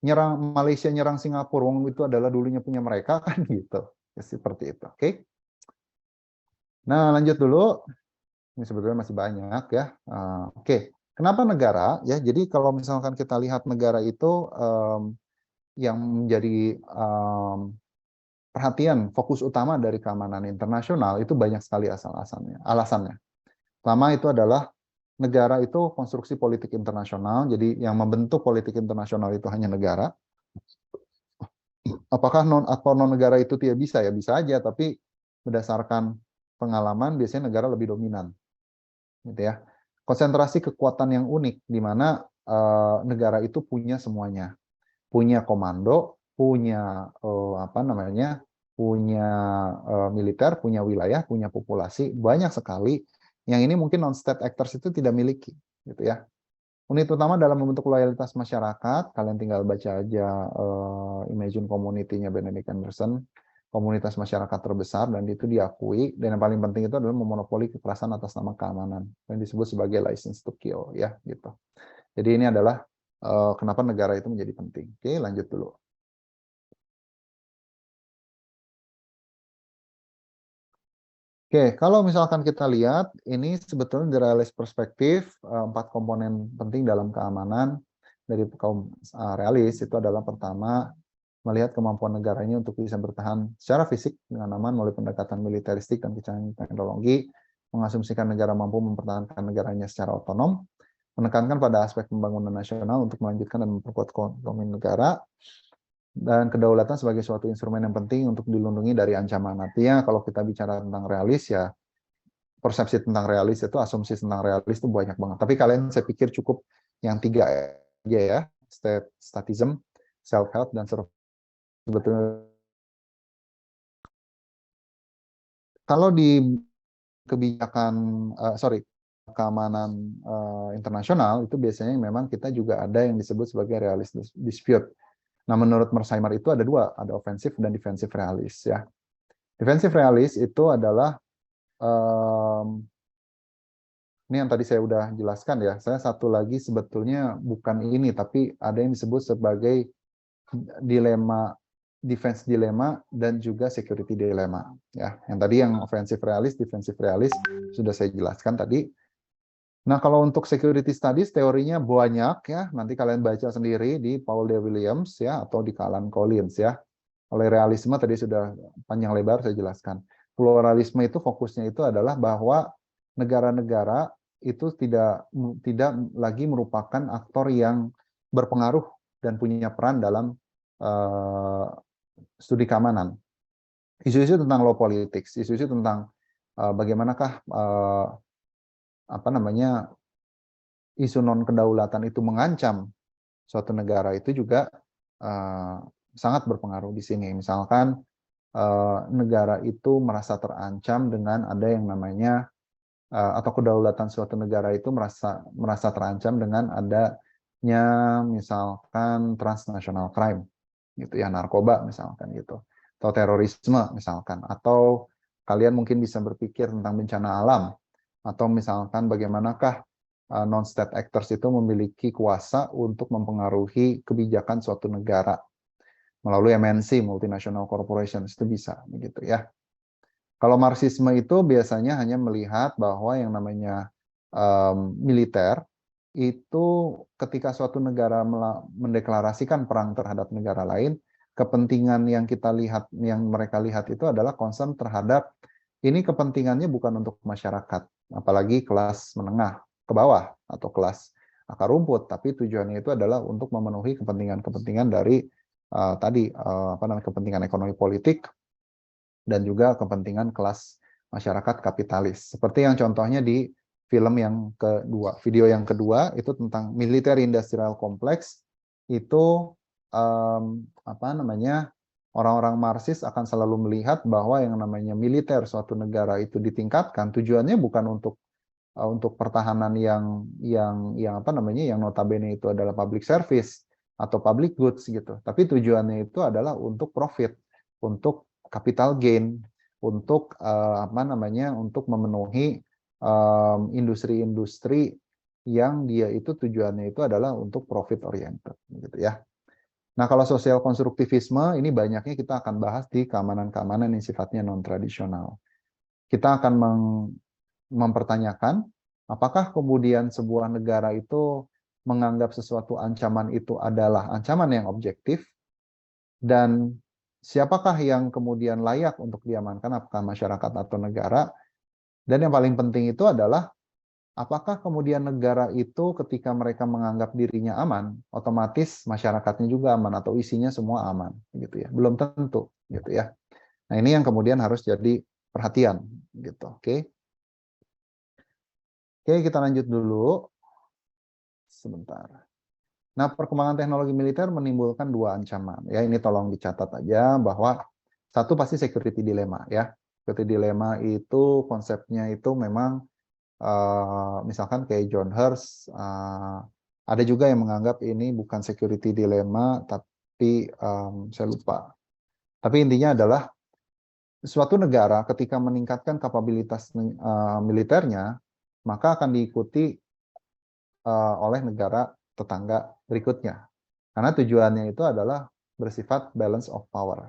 nyerang Malaysia, nyerang Singapura, wong itu adalah dulunya punya mereka kan gitu. Ya, seperti itu. Oke. Nah, lanjut dulu. Ini sebetulnya masih banyak ya. Oke. Kenapa negara? Ya, jadi kalau misalkan kita lihat negara itu yang menjadi perhatian fokus utama dari keamanan internasional itu banyak sekali alasannya. Pertama itu adalah negara itu konstruksi politik internasional, jadi yang membentuk politik internasional itu hanya negara. Apakah non-negara itu tidak bisa? Ya bisa aja, tapi berdasarkan pengalaman biasanya negara lebih dominan. Gitu ya. Konsentrasi kekuatan yang unik, di mana negara itu punya semuanya. Punya komando, punya punya militer, punya wilayah, punya populasi, banyak sekali. Yang ini mungkin non-state actors itu tidak miliki, gitu ya. Unit utama dalam membentuk loyalitas masyarakat, kalian tinggal baca aja Imagine Community-nya Benedict Anderson, komunitas masyarakat terbesar, dan itu diakui, dan yang paling penting itu adalah memonopoli kekerasan atas nama keamanan, yang disebut sebagai license to kill, ya, gitu. Jadi ini adalah kenapa negara itu menjadi penting. Oke, lanjut dulu. Oke, kalau misalkan kita lihat, ini sebetulnya dari realis perspektif, 4 komponen penting dalam keamanan dari kaum realis itu adalah pertama, melihat kemampuan negaranya untuk bisa bertahan secara fisik dengan aman melalui pendekatan militeristik dan kecanggihan teknologi, mengasumsikan negara mampu mempertahankan negaranya secara otonom, menekankan pada aspek pembangunan nasional untuk melanjutkan dan memperkuat ekonomi negara, dan kedaulatan sebagai suatu instrumen yang penting untuk dilindungi dari ancaman. Artinya kalau kita bicara tentang realis, ya persepsi tentang realis itu, asumsi tentang realis itu banyak banget. Tapi kalian saya pikir cukup yang 3 aja ya, statism, self-help, dan sebetulnya. Kalau di kebijakan, keamanan internasional, itu biasanya memang kita juga ada yang disebut sebagai realis dispute. Nah, menurut Mearsheimer itu ada 2, ada offensive dan defensive realis ya. Defensive realis itu adalah ini yang tadi saya udah jelaskan ya. Saya satu lagi sebetulnya bukan ini, tapi ada yang disebut sebagai dilema, defense dilema, dan juga security dilema ya. Yang tadi yang offensive realis, defensive realis sudah saya jelaskan tadi. Nah, kalau untuk security studies teorinya banyak ya, nanti kalian baca sendiri di Paul D. Williams ya, atau di Callan Collins ya. Oleh realisme tadi sudah panjang lebar saya jelaskan. Pluralisme itu fokusnya itu adalah bahwa negara-negara itu tidak lagi merupakan aktor yang berpengaruh dan punya peran dalam studi keamanan. Isu-isu tentang law politics, isu-isu tentang bagaimanakah isu non-kedaulatan itu mengancam suatu negara itu juga sangat berpengaruh di sini. Misalkan negara itu merasa terancam dengan ada yang namanya atau kedaulatan suatu negara itu merasa terancam dengan adanya misalkan transnational crime, gitu ya, narkoba misalkan gitu, atau terorisme misalkan, atau kalian mungkin bisa berpikir tentang bencana alam. Atau misalkan bagaimanakah non-state actors itu memiliki kuasa untuk mempengaruhi kebijakan suatu negara melalui MNC, multinational corporations, itu bisa begitu ya. Kalau Marxisme itu biasanya hanya melihat bahwa yang namanya militer itu ketika suatu negara mendeklarasikan perang terhadap negara lain, kepentingan yang kita lihat, yang mereka lihat itu adalah concern terhadap ini kepentingannya bukan untuk masyarakat, apalagi kelas menengah ke bawah atau kelas akar rumput, tapi tujuannya itu adalah untuk memenuhi kepentingan-kepentingan dari kepentingan ekonomi politik dan juga kepentingan kelas masyarakat kapitalis. Seperti yang contohnya di film yang kedua, video yang kedua itu tentang military industrial complex. Itu orang-orang Marxis akan selalu melihat bahwa yang namanya militer suatu negara itu ditingkatkan, tujuannya bukan untuk pertahanan yang notabene itu adalah public service atau public goods gitu, tapi tujuannya itu adalah untuk profit, untuk capital gain, untuk untuk memenuhi industri-industri yang dia itu tujuannya itu adalah untuk profit oriented gitu ya. Nah, kalau sosial konstruktivisme ini banyaknya kita akan bahas di keamanan-keamanan yang sifatnya non tradisional. Kita akan mempertanyakan apakah kemudian sebuah negara itu menganggap sesuatu ancaman itu adalah ancaman yang objektif, dan siapakah yang kemudian layak untuk diamankan, apakah masyarakat atau negara. Dan yang paling penting itu adalah apakah kemudian negara itu ketika mereka menganggap dirinya aman, otomatis masyarakatnya juga aman atau isinya semua aman, gitu ya? Belum tentu, gitu ya. Nah, ini yang kemudian harus jadi perhatian, gitu. Oke, kita lanjut dulu. Sebentar. Nah, perkembangan teknologi militer menimbulkan dua ancaman. Ya, ini tolong dicatat aja bahwa satu pasti security dilemma, ya. Security dilemma itu konsepnya itu memang misalkan kayak John Hearst, ada juga yang menganggap ini bukan security dilemma, tapi saya lupa. Tapi intinya adalah suatu negara ketika meningkatkan kapabilitas militernya, maka akan diikuti oleh negara tetangga berikutnya. Karena tujuannya itu adalah bersifat balance of power.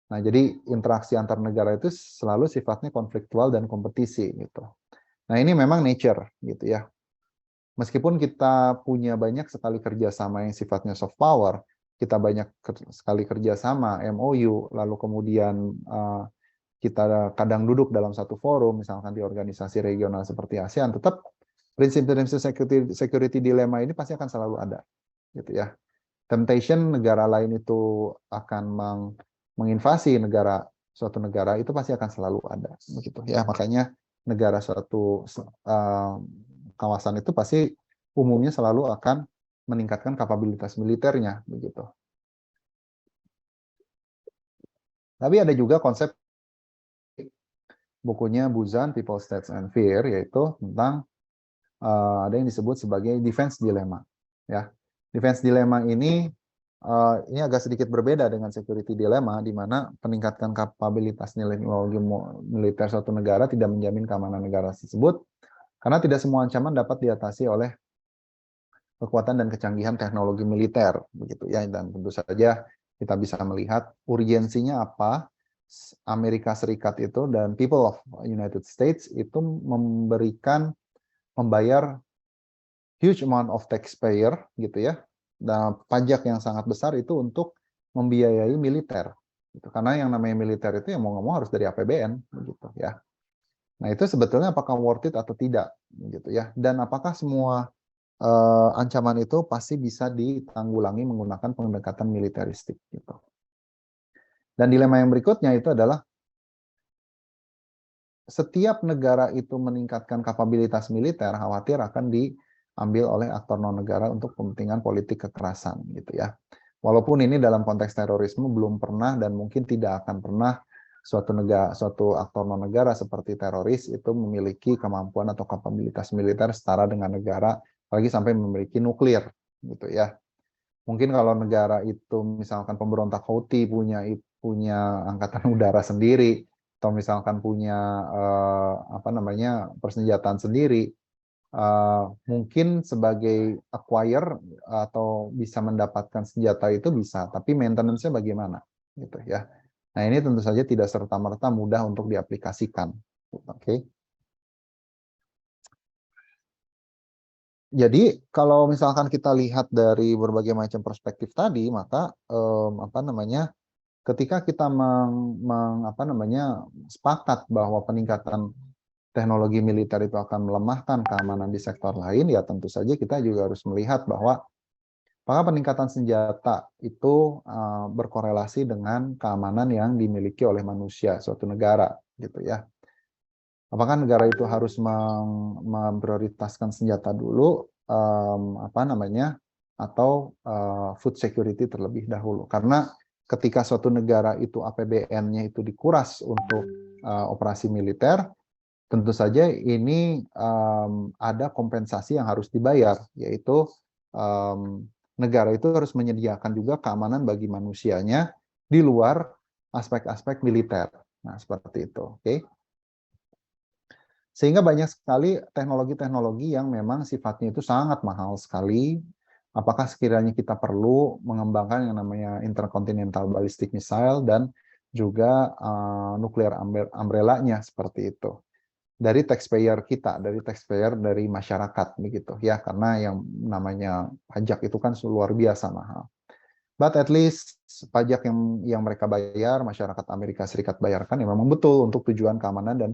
Nah, jadi interaksi antar negara itu selalu sifatnya konfliktual dan kompetisi gitu. Nah, ini memang nature gitu ya. Meskipun kita punya banyak sekali kerjasama yang sifatnya soft power, kita banyak sekali kerjasama MOU, lalu kemudian kita kadang duduk dalam satu forum, misalkan di organisasi regional seperti ASEAN, tetap prinsip-prinsip security dilemma ini pasti akan selalu ada, gitu ya. Temptation negara lain itu akan menginvasi suatu negara itu pasti akan selalu ada, begitu ya. Makanya negara suatu kawasan itu pasti umumnya selalu akan meningkatkan kapabilitas militernya, begitu. Tapi ada juga konsep bukunya Buzan, People, States, and Fear, yaitu tentang ada yang disebut sebagai defense dilemma. Ya, defense dilemma ini agak sedikit berbeda dengan security dilemma, di mana peningkatan kapabilitas teknologi militer suatu negara tidak menjamin keamanan negara tersebut, karena tidak semua ancaman dapat diatasi oleh kekuatan dan kecanggihan teknologi militer, begitu ya. Dan tentu saja kita bisa melihat urgensinya apa. Amerika Serikat itu dan people of United States itu membayar huge amount of taxpayer, gitu ya. Dan pajak yang sangat besar itu untuk membiayai militer, gitu. Karena yang namanya militer itu yang mau nggak mau harus dari APBN, begitu ya. Nah, itu sebetulnya apakah worth it atau tidak, gitu ya. Dan apakah semua ancaman itu pasti bisa ditanggulangi menggunakan pendekatan militeristik, gitu. Dan dilema yang berikutnya itu adalah setiap negara itu meningkatkan kapabilitas militer, khawatir akan diambil oleh aktor non-negara untuk kepentingan politik kekerasan, gitu ya. Walaupun ini dalam konteks terorisme belum pernah dan mungkin tidak akan pernah suatu aktor non-negara seperti teroris itu memiliki kemampuan atau kapabilitas militer setara dengan negara, apalagi sampai memiliki nuklir, gitu ya. Mungkin kalau negara itu misalkan pemberontak Houthi punya angkatan udara sendiri, atau misalkan punya persenjataan sendiri, mungkin sebagai acquire atau bisa mendapatkan senjata itu bisa, tapi maintenance-nya bagaimana, gitu ya. Nah, ini tentu saja tidak serta-merta mudah untuk diaplikasikan. Oke. Jadi kalau misalkan kita lihat dari berbagai macam perspektif tadi, maka ketika kita sepakat bahwa peningkatan teknologi militer itu akan melemahkan keamanan di sektor lain, ya tentu saja kita juga harus melihat bahwa apakah peningkatan senjata itu berkorelasi dengan keamanan yang dimiliki oleh manusia suatu negara, gitu ya. Apakah negara itu harus memprioritaskan senjata dulu, atau food security terlebih dahulu? Karena ketika suatu negara itu APBN-nya itu dikuras untuk operasi militer, tentu saja ini ada kompensasi yang harus dibayar, yaitu negara itu harus menyediakan juga keamanan bagi manusianya di luar aspek-aspek militer. Nah, seperti itu. Oke. Sehingga banyak sekali teknologi-teknologi yang memang sifatnya itu sangat mahal sekali. Apakah sekiranya kita perlu mengembangkan yang namanya intercontinental ballistic missile dan juga nuclear umbrella-nya seperti itu. Dari taxpayer kita, dari masyarakat begitu ya, karena yang namanya pajak itu kan luar biasa mahal. But at least pajak yang mereka bayar, masyarakat Amerika Serikat bayarkan, ya memang betul untuk tujuan keamanan dan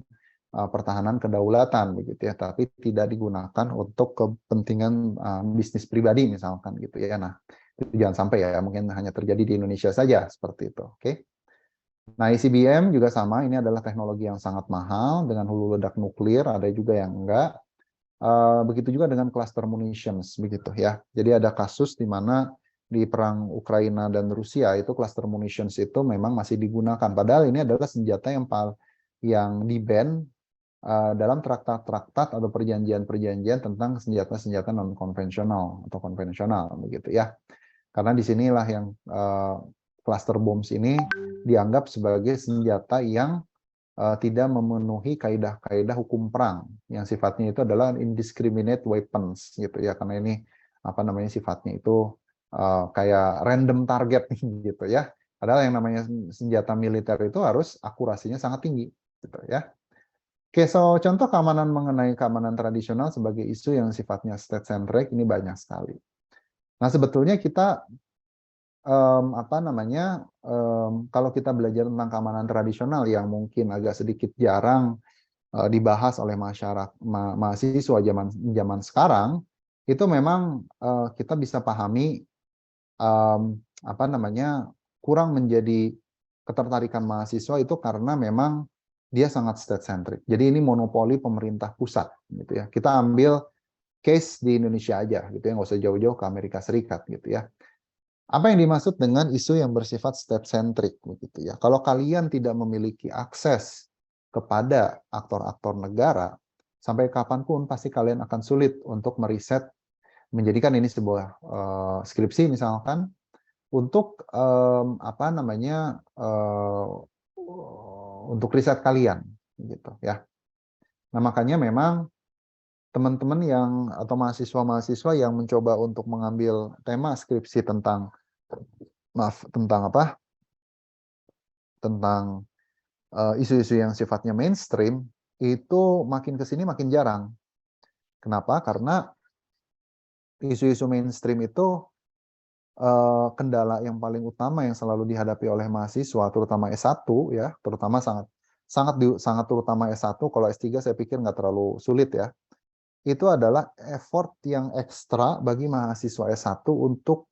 pertahanan kedaulatan begitu ya, tapi tidak digunakan untuk kepentingan bisnis pribadi misalkan gitu ya. Nah, itu jangan sampai ya, mungkin hanya terjadi di Indonesia saja seperti itu. Oke. Nah, ICBM juga sama, ini adalah teknologi yang sangat mahal dengan hulu ledak nuklir, ada juga yang enggak. Begitu juga dengan cluster munitions begitu ya. Jadi ada kasus di mana di perang Ukraina dan Rusia itu cluster munitions itu memang masih digunakan, padahal ini adalah senjata yang di-ban dalam traktat-traktat atau perjanjian-perjanjian tentang senjata-senjata non-konvensional atau konvensional begitu ya. Karena disinilah yang cluster bombs ini dianggap sebagai senjata yang tidak memenuhi kaidah-kaidah hukum perang yang sifatnya itu adalah indiscriminate weapons gitu ya, karena ini sifatnya itu kayak random target gitu ya. Padahal yang namanya senjata militer itu harus akurasinya sangat tinggi gitu ya. Oke, so contoh keamanan mengenai keamanan tradisional sebagai isu yang sifatnya state-centric ini banyak sekali. Nah, sebetulnya kita kalau kita belajar tentang keamanan tradisional yang mungkin agak sedikit jarang dibahas oleh mahasiswa zaman sekarang, itu memang kita bisa pahami kurang menjadi ketertarikan mahasiswa itu karena memang dia sangat state-centric. Jadi ini monopoli pemerintah pusat gitu ya. Kita ambil case di Indonesia aja gitu ya, nggak usah jauh-jauh ke Amerika Serikat gitu ya. Apa yang dimaksud dengan isu yang bersifat state-centric begitu ya? Kalau kalian tidak memiliki akses kepada aktor-aktor negara, sampai kapanpun pasti kalian akan sulit untuk meriset, menjadikan ini sebuah skripsi misalkan, untuk untuk riset kalian gitu ya. Nah, makanya memang teman-teman atau mahasiswa-mahasiswa yang mencoba untuk mengambil tema skripsi tentang isu-isu yang sifatnya mainstream, itu makin kesini makin jarang. Kenapa? Karena isu-isu mainstream itu kendala yang paling utama yang selalu dihadapi oleh mahasiswa, terutama S1 ya, terutama sangat terutama S1. Kalau S3 saya pikir nggak terlalu sulit ya. Itu adalah effort yang ekstra bagi mahasiswa S1 untuk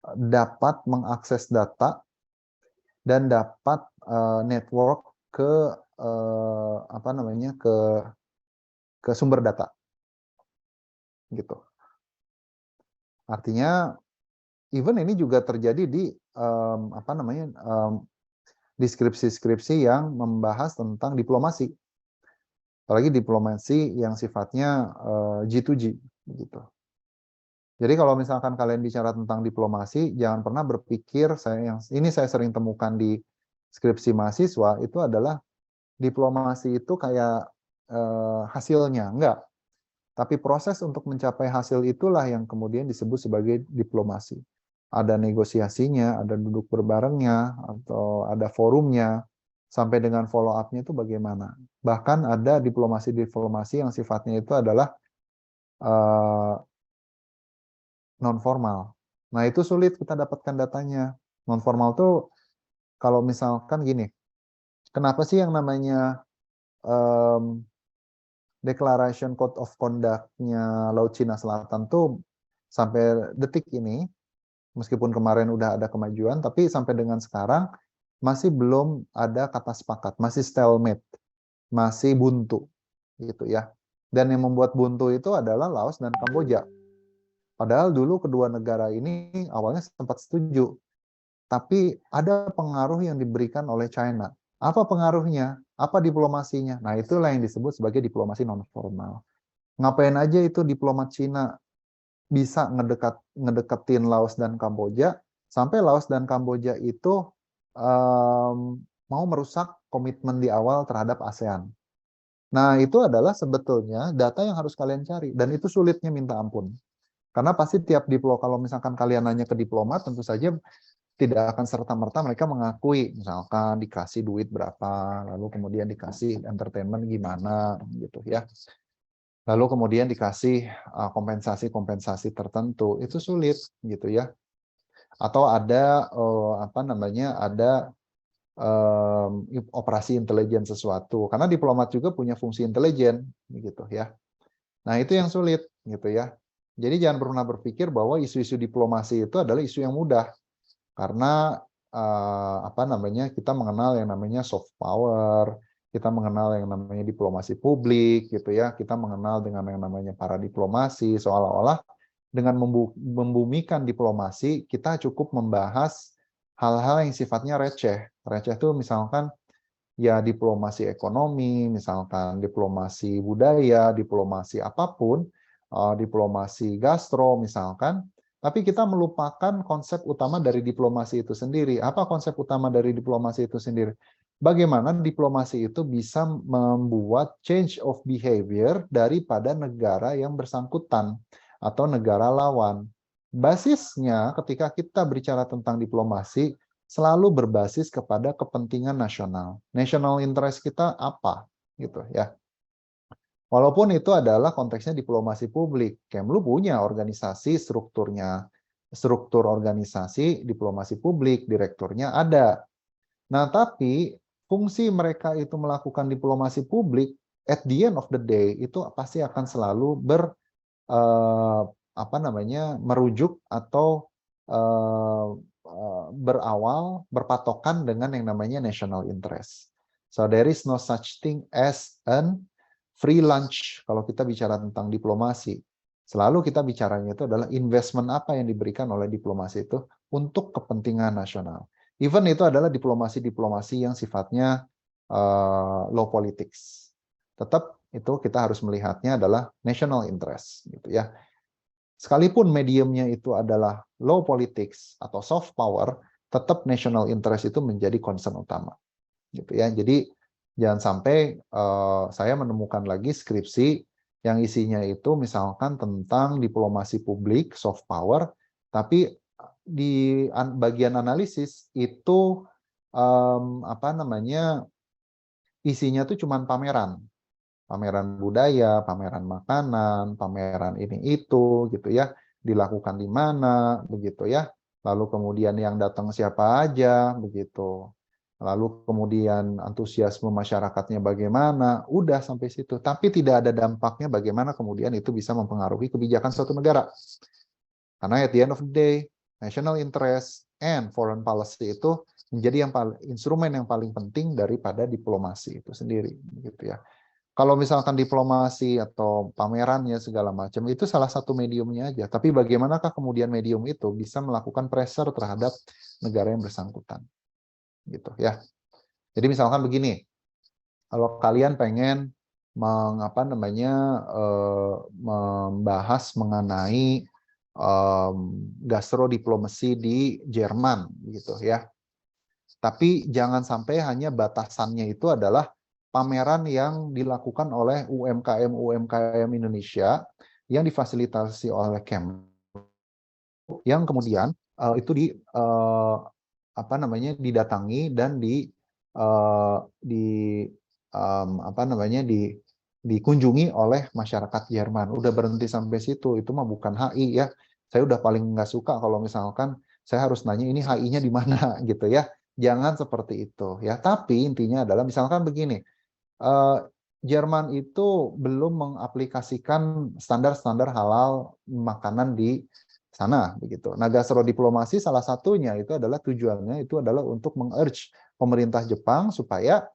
dapat mengakses data dan dapat network ke sumber data gitu. Artinya even ini juga terjadi di skripsi-skripsi yang membahas tentang diplomasi, apalagi diplomasi yang sifatnya G2G gitu. Jadi kalau misalkan kalian bicara tentang diplomasi, jangan pernah berpikir, saya sering temukan di skripsi mahasiswa, itu adalah diplomasi itu kayak hasilnya, enggak. Tapi proses untuk mencapai hasil itulah yang kemudian disebut sebagai diplomasi. Ada negosiasinya, ada duduk berbarengnya, atau ada forumnya, sampai dengan follow up-nya itu bagaimana. Bahkan ada diplomasi-diplomasi yang sifatnya itu adalah non-formal. Nah, itu sulit kita dapatkan datanya. Non-formal tuh kalau misalkan gini, kenapa sih yang namanya Declaration Code of Conduct-nya Laut Cina Selatan tuh sampai detik ini, meskipun kemarin udah ada kemajuan, tapi sampai dengan sekarang masih belum ada kata sepakat, masih stalemate, masih buntu, gitu ya. Dan yang membuat buntu itu adalah Laos dan Kamboja. Padahal dulu kedua negara ini awalnya sempat setuju, tapi ada pengaruh yang diberikan oleh China. Apa pengaruhnya? Apa diplomasinya? Nah, itulah yang disebut sebagai diplomasi non formal. Ngapain aja itu diplomat Cina bisa ngedeketin Laos dan Kamboja, sampai Laos dan Kamboja itu mau merusak komitmen di awal terhadap ASEAN. Nah, itu adalah sebetulnya data yang harus kalian cari, dan itu sulitnya minta ampun. Karena pasti tiap kalau misalkan kalian nanya ke diplomat, tentu saja tidak akan serta-merta mereka mengakui, misalkan dikasih duit berapa, lalu kemudian dikasih entertainment gimana, gitu ya. Lalu kemudian dikasih kompensasi-kompensasi tertentu, itu sulit, gitu ya. Atau ada ada operasi intelijen sesuatu, karena diplomat juga punya fungsi intelijen, gitu ya. Nah, itu yang sulit, gitu ya. Jadi jangan pernah berpikir bahwa isu-isu diplomasi itu adalah isu yang mudah. Karena kita mengenal yang namanya soft power, kita mengenal yang namanya diplomasi publik, gitu ya. Kita mengenal dengan yang namanya para diplomasi, seolah-olah dengan membumikan diplomasi kita cukup membahas hal-hal yang sifatnya receh. Receh itu misalkan ya diplomasi ekonomi, misalkan diplomasi budaya, diplomasi apapun, diplomasi gastro misalkan. Tapi kita melupakan konsep utama dari diplomasi itu sendiri. Apa konsep utama dari diplomasi itu sendiri? Bagaimana diplomasi itu bisa membuat change of behavior daripada negara yang bersangkutan atau negara lawan. Basisnya ketika kita berbicara tentang diplomasi selalu berbasis kepada kepentingan nasional. National interest kita apa? Gitu ya. Walaupun itu adalah konteksnya diplomasi publik, Kemlu punya organisasi struktur organisasi diplomasi publik, direkturnya ada. Nah, tapi fungsi mereka itu melakukan diplomasi publik, at the end of the day itu pasti akan selalu merujuk atau berpatokan dengan yang namanya national interest. So there is no such thing as an free lunch kalau kita bicara tentang diplomasi. Selalu kita bicaranya itu adalah investment apa yang diberikan oleh diplomasi itu untuk kepentingan nasional. Even itu adalah diplomasi-diplomasi yang sifatnya low politics. Tetap itu kita harus melihatnya adalah national interest, gitu ya. Sekalipun mediumnya itu adalah low politics atau soft power, tetap national interest itu menjadi concern utama, gitu ya. Jadi jangan sampai saya menemukan lagi skripsi yang isinya itu misalkan tentang diplomasi publik, soft power, tapi di bagian analisis itu isinya tuh cuman pameran budaya, pameran makanan, pameran ini itu, gitu ya, dilakukan di mana, begitu ya. Lalu kemudian yang datang siapa aja, begitu. Lalu kemudian antusiasme masyarakatnya bagaimana, udah sampai situ. Tapi tidak ada dampaknya bagaimana kemudian itu bisa mempengaruhi kebijakan suatu negara. Karena at the end of the day, national interest and foreign policy itu menjadi instrumen yang paling penting daripada diplomasi itu sendiri, gitu ya. Kalau misalkan diplomasi atau pamerannya segala macam itu salah satu mediumnya aja. Tapi bagaimanakah kemudian medium itu bisa melakukan pressure terhadap negara yang bersangkutan? Gitu ya. Jadi misalkan begini, kalau kalian pengen membahas mengenai gastrodiplomasi di Jerman, gitu ya. Tapi jangan sampai hanya batasannya itu adalah pameran yang dilakukan oleh UMKM Indonesia yang difasilitasi oleh Kemlu, yang kemudian itu didatangi dan dikunjungi oleh masyarakat Jerman. Udah berhenti sampai situ, itu mah bukan HI ya. Saya udah paling nggak suka kalau misalkan saya harus nanya ini HI-nya di mana gitu ya. Jangan seperti itu ya. Tapi intinya adalah misalkan begini, Jerman itu belum mengaplikasikan standar-standar halal makanan di sana begitu. Nah, gastrodiplomasi salah satunya itu adalah tujuannya itu adalah untuk meng-urge pemerintah Jepang supaya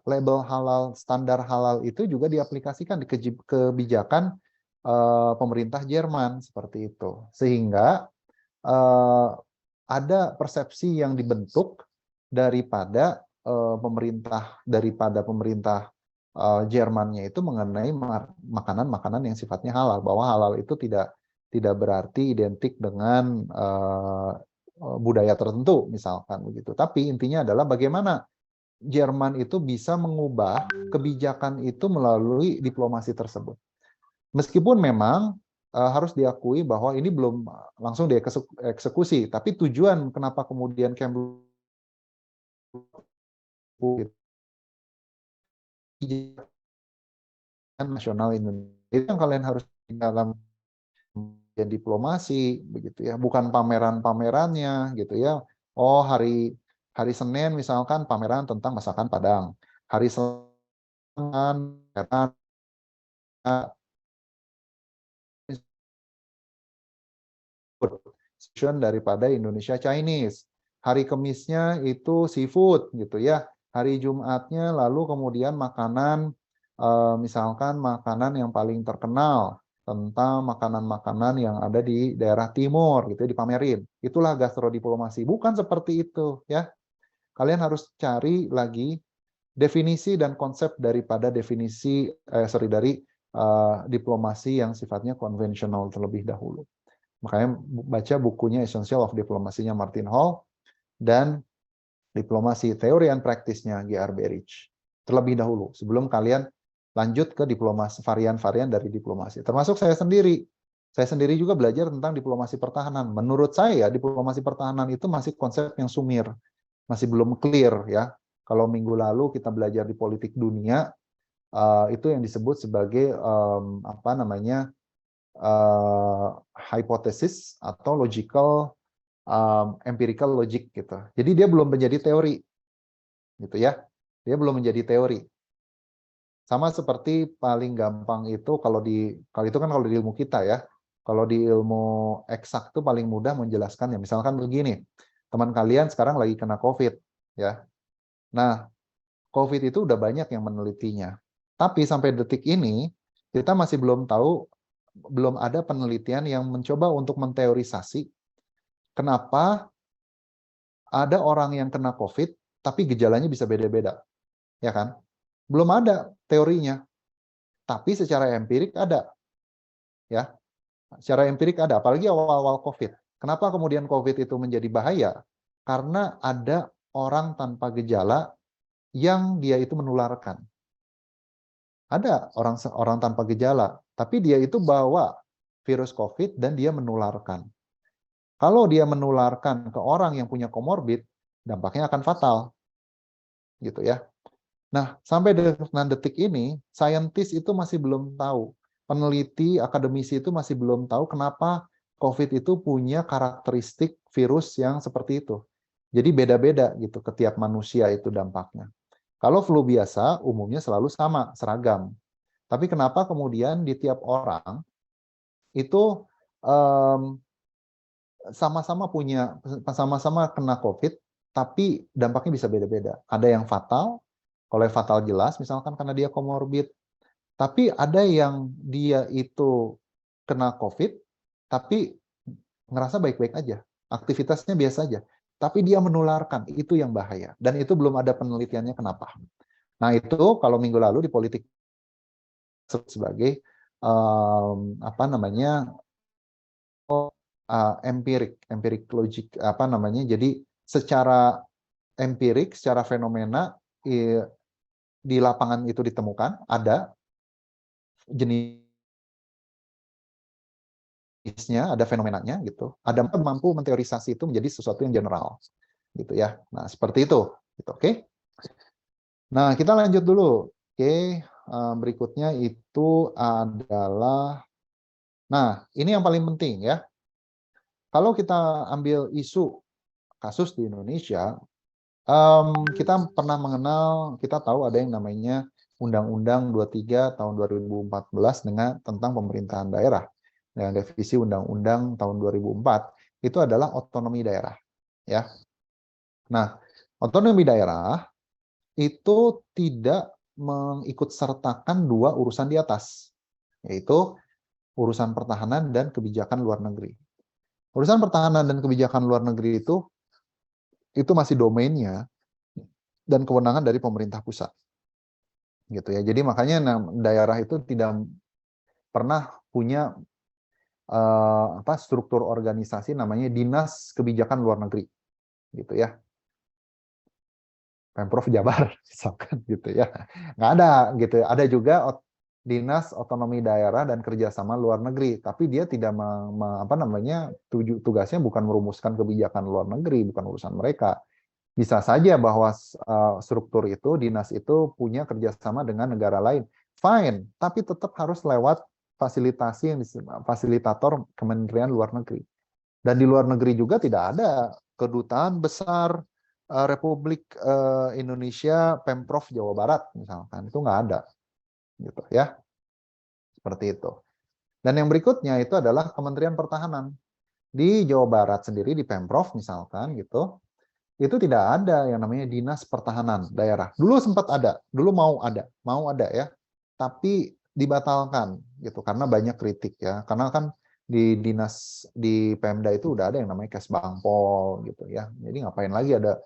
label halal, standar halal itu juga diaplikasikan di kebijakan pemerintah Jerman seperti itu. Sehingga ada persepsi yang dibentuk daripada pemerintah Jermannya itu mengenai makanan-makanan yang sifatnya halal, bahwa halal itu tidak berarti identik dengan budaya tertentu misalkan begitu. Tapi intinya adalah bagaimana Jerman itu bisa mengubah kebijakan itu melalui diplomasi tersebut. Meskipun memang harus diakui bahwa ini belum langsung dieksekusi, tapi tujuan kenapa kemudian Kemlu nasional Indonesia itu yang kalian harus dalam diplomasi begitu ya, bukan pameran-pamerannya gitu ya. Oh, hari Senin misalkan pameran tentang masakan Padang, hari Selasa daripada Indonesia Chinese, hari Kemisnya itu seafood gitu ya, hari Jumatnya lalu kemudian makanan misalkan makanan yang paling terkenal tentang makanan-makanan yang ada di daerah timur gitu dipamerin. Itulah gastrodiplomasi, bukan seperti itu ya. Kalian harus cari lagi definisi dan konsep daripada definisi dari diplomasi yang sifatnya konvensional terlebih dahulu. Makanya baca bukunya Essential of Diplomacy-nya Martin Hall dan Diplomasi Teori and Practice-nya G.R. Berich terlebih dahulu sebelum kalian lanjut ke diplomasi varian-varian dari diplomasi. Termasuk saya sendiri. Saya sendiri juga belajar tentang diplomasi pertahanan. Menurut saya diplomasi pertahanan itu masih konsep yang sumir, masih belum clear ya. Kalau minggu lalu kita belajar di politik dunia, itu yang disebut sebagai hypothesis atau logical empirical logic gitu. Jadi dia belum menjadi teori gitu ya. Dia belum menjadi teori. Sama seperti paling gampang itu kalau itu kan kalau di ilmu kita ya. Kalau di ilmu eksak itu paling mudah menjelaskannya. Misalkan begini, teman kalian sekarang lagi kena COVID ya. Nah, COVID itu udah banyak yang menelitinya. Tapi sampai detik ini kita masih belum tahu, belum ada penelitian yang mencoba untuk menteorisasi kenapa ada orang yang kena COVID tapi gejalanya bisa beda-beda. Ya kan? Belum ada teorinya. Tapi secara empirik ada. Ya. Secara empirik ada, apalagi awal-awal COVID. Kenapa kemudian COVID itu menjadi bahaya? Karena ada orang tanpa gejala yang dia itu menularkan. Ada orang tanpa gejala, tapi dia itu bawa virus COVID dan dia menularkan. Kalau dia menularkan ke orang yang punya komorbid, dampaknya akan fatal. Gitu ya. Nah, sampai dengan detik ini, saintis itu masih belum tahu. Peneliti, akademisi itu masih belum tahu kenapa COVID itu punya karakteristik virus yang seperti itu. Jadi beda-beda gitu ke tiap manusia itu dampaknya. Kalau flu biasa, umumnya selalu sama, seragam. Tapi kenapa kemudian di tiap orang itu sama-sama kena COVID, tapi dampaknya bisa beda-beda. Ada yang fatal, kalau yang fatal jelas, misalkan karena dia komorbid. Tapi ada yang dia itu kena COVID, tapi ngerasa baik-baik aja. Aktivitasnya biasa aja. Tapi dia menularkan, itu yang bahaya. Dan itu belum ada penelitiannya kenapa. Nah itu kalau minggu lalu di politik sebagai empirik logik jadi secara empirik, secara fenomena di lapangan itu ditemukan ada jenisnya, ada fenomenanya gitu. Ada mampu menteorisasi itu menjadi sesuatu yang general gitu ya. Nah, seperti itu gitu, oke. Nah, kita lanjut dulu. Oke, berikutnya itu adalah ini yang paling penting ya. Kalau kita ambil isu kasus di Indonesia, kita pernah mengenal, kita tahu ada yang namanya Undang-Undang 23 tahun 2014 tentang pemerintahan daerah. Dengan revisi Undang-Undang tahun 2004, itu adalah otonomi daerah. Ya. Nah, otonomi daerah itu tidak mengikutsertakan dua urusan di atas, yaitu urusan pertahanan dan kebijakan luar negeri. Urusan pertahanan dan kebijakan luar negeri itu masih domainnya dan kewenangan dari pemerintah pusat. Gitu ya. Jadi makanya daerah itu tidak pernah punya struktur organisasi namanya Dinas Kebijakan Luar Negeri. Gitu ya. Pemprov Jabar misalkan gitu ya, nggak ada gitu ya. Ada juga Dinas Otonomi Daerah dan Kerjasama Luar Negeri, tapi dia tidak tugasnya bukan merumuskan kebijakan luar negeri, bukan urusan mereka. Bisa saja bahwa struktur itu, dinas itu punya kerjasama dengan negara lain, fine, tapi tetap harus lewat fasilitator Kementerian Luar Negeri. Dan di luar negeri juga tidak ada kedutaan besar Republik Indonesia Pemprov Jawa Barat misalkan, itu nggak ada gitu ya, seperti itu. Dan yang berikutnya itu adalah Kementerian Pertahanan. Di Jawa Barat sendiri di Pemprov misalkan gitu, itu tidak ada yang namanya Dinas Pertahanan Daerah. Dulu sempat ada, dulu mau ada ya, tapi dibatalkan gitu karena banyak kritik ya, karena kan di dinas di Pemda itu udah ada yang namanya Kesbangpol gitu ya. Jadi ngapain lagi ada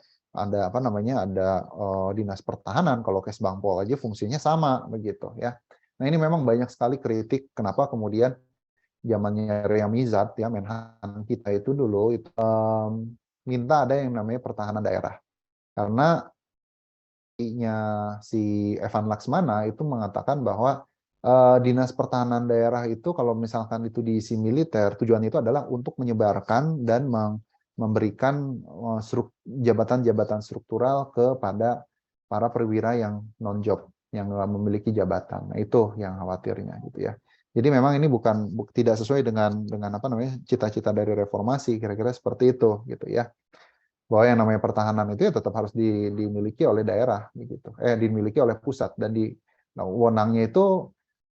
dinas pertahanan kalau Kesbangpol aja fungsinya sama begitu ya. Nah, ini memang banyak sekali kritik kenapa kemudian zamannya Ria Mizard ya, Menhan kita itu dulu itu minta ada yang namanya pertahanan daerah. Karena si Evan Laksmana itu mengatakan bahwa dinas pertahanan daerah itu kalau misalkan itu diisi militer, tujuan itu adalah untuk menyebarkan dan memberikan jabatan-jabatan struktural kepada para perwira yang non-job, yang memiliki jabatan. Nah, itu yang khawatirnya gitu ya. Jadi memang ini tidak sesuai dengan cita-cita dari reformasi, kira-kira seperti itu gitu ya. Bahwa yang namanya pertahanan itu ya tetap harus dimiliki oleh daerah gitu. Dimiliki oleh pusat, dan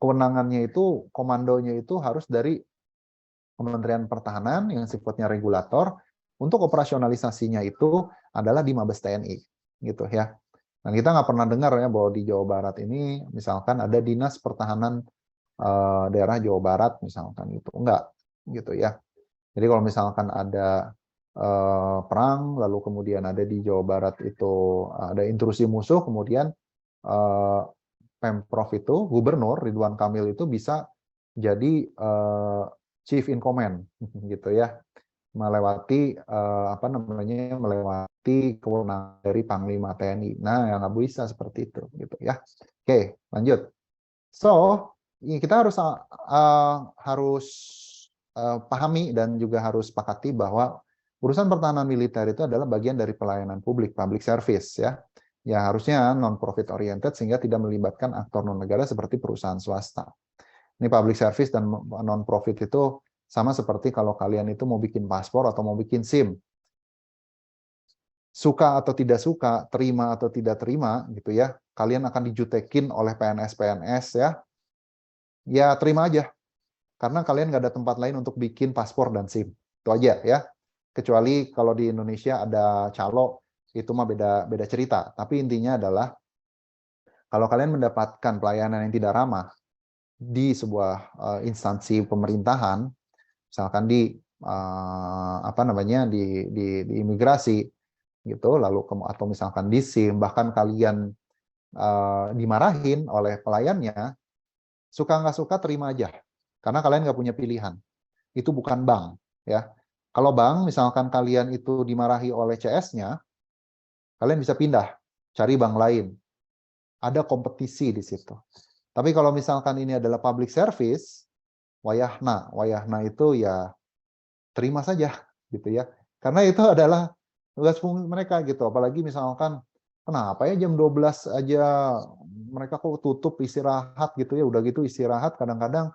kewenangannya itu, komandonya itu harus dari Kementerian Pertahanan yang sifatnya regulator. Untuk operasionalisasinya itu adalah di Mabes TNI gitu ya. Dan kita nggak pernah dengar ya bahwa di Jawa Barat ini misalkan ada Dinas Pertahanan daerah Jawa Barat misalkan, itu enggak gitu ya. Jadi kalau misalkan ada perang lalu kemudian ada di Jawa Barat itu ada intrusi musuh, kemudian Pemprov itu, Gubernur Ridwan Kamil itu bisa jadi Chief in Command gitu ya, melewati kewenangan dari Panglima TNI. Nah, yang nggak bisa seperti itu gitu ya. Oke, lanjut. So kita harus pahami dan juga harus sepakati bahwa urusan pertahanan militer itu adalah bagian dari pelayanan publik, public service ya. Ya harusnya non-profit oriented sehingga tidak melibatkan aktor non-negara seperti perusahaan swasta. Ini public service dan non-profit itu sama seperti kalau kalian itu mau bikin paspor atau mau bikin SIM. Suka atau tidak suka, terima atau tidak terima gitu ya. Kalian akan dijutekin oleh PNS-PNS ya. Ya terima aja. Karena kalian nggak ada tempat lain untuk bikin paspor dan SIM. Itu aja ya. Kecuali kalau di Indonesia ada calo, itu mah beda cerita. Tapi intinya adalah kalau kalian mendapatkan pelayanan yang tidak ramah di sebuah instansi pemerintahan, misalkan di imigrasi gitu, lalu atau misalkan di SIM, bahkan kalian dimarahin oleh pelayannya, suka nggak suka terima aja, karena kalian nggak punya pilihan. Itu bukan bank ya. Kalau bank misalkan kalian itu dimarahi oleh CS-nya, kalian bisa pindah, cari bank lain. Ada kompetisi di situ. Tapi kalau misalkan ini adalah public service, wayahna itu ya terima saja gitu ya. Karena itu adalah tugas fungsi mereka gitu. Apalagi misalkan kenapa ya jam 12 aja mereka kok tutup istirahat gitu ya. Udah gitu istirahat kadang-kadang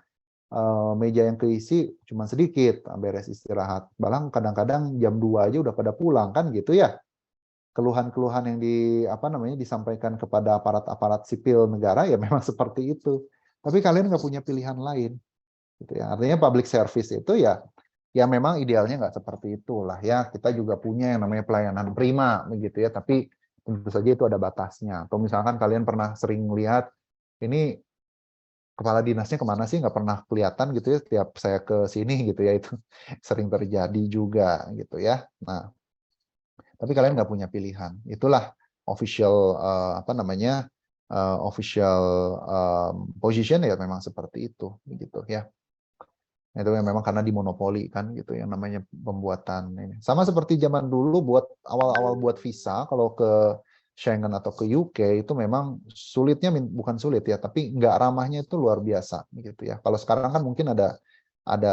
meja yang keisi cuma sedikit, beres istirahat. Bahkan kadang-kadang jam 2 aja udah pada pulang kan gitu ya. Keluhan-keluhan yang disampaikan kepada aparat-aparat sipil negara ya memang seperti itu. Tapi kalian nggak punya pilihan lain. Gitu ya. Artinya public service itu ya memang idealnya nggak seperti itulah ya. Kita juga punya yang namanya pelayanan prima begitu ya, tapi tentu saja itu ada batasnya. Atau misalkan kalian pernah sering lihat ini kepala dinasnya kemana sih, nggak pernah kelihatan gitu ya, setiap saya ke sini gitu ya, itu sering terjadi juga gitu ya. Nah, tapi kalian nggak punya pilihan. Itulah official official position ya memang seperti itu gitu ya. Itu memang karena dimonopoli kan gitu yang namanya pembuatan ini. Sama seperti zaman dulu buat awal-awal buat visa kalau ke Schengen atau ke UK itu memang sulitnya, bukan sulit ya, tapi nggak ramahnya itu luar biasa gitu ya. Kalau sekarang kan mungkin ada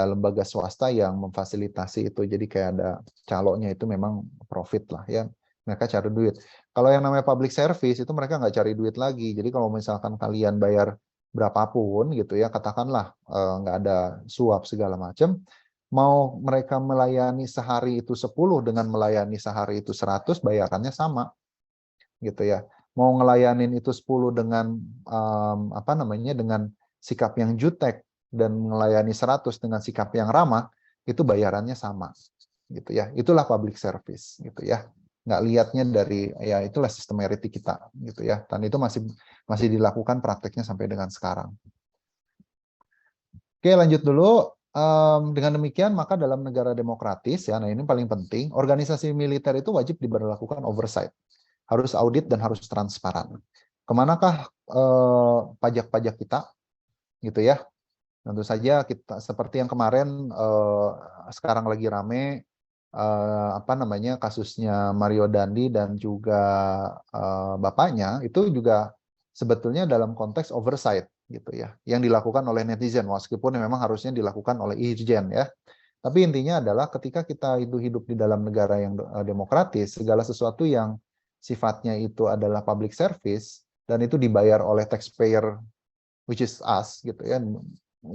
lembaga swasta yang memfasilitasi itu, jadi kayak ada calonnya itu memang profit lah ya, mereka cari duit. Kalau yang namanya public service itu mereka nggak cari duit lagi. Jadi kalau misalkan kalian bayar berapapun gitu ya, katakanlah nggak ada suap segala macam, mau mereka melayani sehari itu 10 dengan melayani sehari itu 100, bayarannya sama gitu ya. Mau ngelayanin itu 10 dengan dengan sikap yang jutek dan melayani 100 dengan sikap yang ramah, itu bayarannya sama gitu ya. Itulah public service gitu ya. Nggak lihatnya dari ya itulah sistem merit kita gitu ya. Dan itu masih dilakukan prakteknya sampai dengan sekarang. Oke, lanjut dulu. Dengan demikian maka dalam negara demokratis ya, nah ini paling penting, organisasi militer itu wajib diberlakukan oversight. Harus audit dan harus transparan. Kemanakah pajak-pajak kita, gitu ya? Tentu saja kita seperti yang kemarin sekarang lagi rame kasusnya Mario Dandi dan juga bapaknya, itu juga sebetulnya dalam konteks oversight, gitu ya, yang dilakukan oleh netizen, meskipun memang harusnya dilakukan oleh Irjen ya. Tapi intinya adalah ketika kita hidup di dalam negara yang demokratis, segala sesuatu yang sifatnya itu adalah public service dan itu dibayar oleh taxpayer, which is us gitu ya,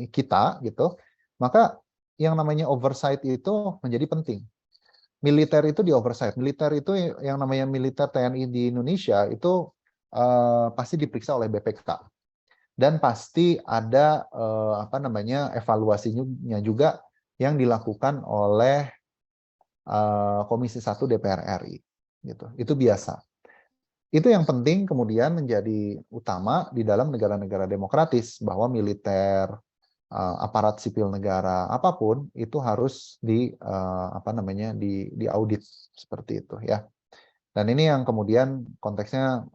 kita gitu, maka yang namanya oversight itu menjadi penting. Militer itu di oversight. Militer itu yang namanya militer TNI di Indonesia itu pasti diperiksa oleh BPK dan pasti ada evaluasinya juga yang dilakukan oleh Komisi 1 DPR RI. Gitu. Itu biasa. Itu yang penting kemudian menjadi utama di dalam negara-negara demokratis, bahwa militer, aparat sipil negara apapun itu harus diaudit seperti itu ya. Dan ini yang kemudian konteksnya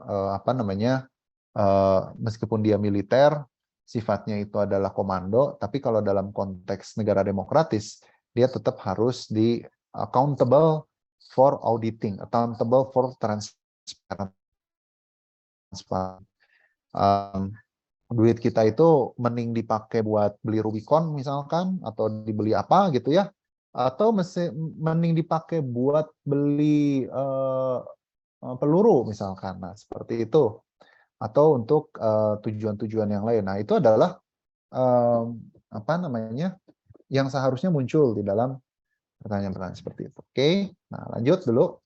meskipun dia militer, sifatnya itu adalah komando, tapi kalau dalam konteks negara demokratis dia tetap harus di accountable for auditing, accountable for transparency. Duit kita itu mending dipakai buat beli Rubicon misalkan, atau dibeli apa gitu ya, atau mending dipakai buat beli peluru misalkan, nah seperti itu, atau untuk tujuan-tujuan yang lain. Nah itu adalah yang seharusnya muncul di dalam pertanyaan-pertanyaan seperti itu. Oke, nah lanjut dulu.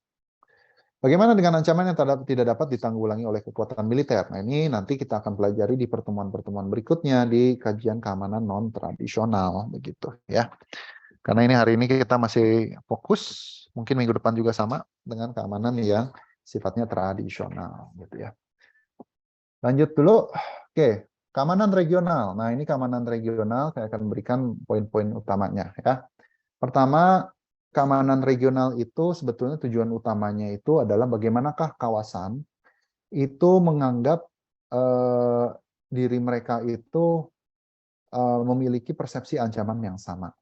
Bagaimana dengan ancaman yang tidak dapat ditanggulangi oleh kekuatan militer? Nah ini nanti kita akan pelajari di pertemuan-pertemuan berikutnya di kajian keamanan non-tradisional, begitu ya. Karena ini hari ini kita masih fokus, mungkin minggu depan juga sama dengan keamanan yang sifatnya tradisional, gitu ya. Lanjut dulu. Oke, keamanan regional. Nah ini keamanan regional saya akan berikan poin-poin utamanya ya. Pertama, keamanan regional itu sebetulnya tujuan utamanya itu adalah bagaimanakah kawasan itu menganggap diri mereka itu memiliki persepsi ancaman yang sama.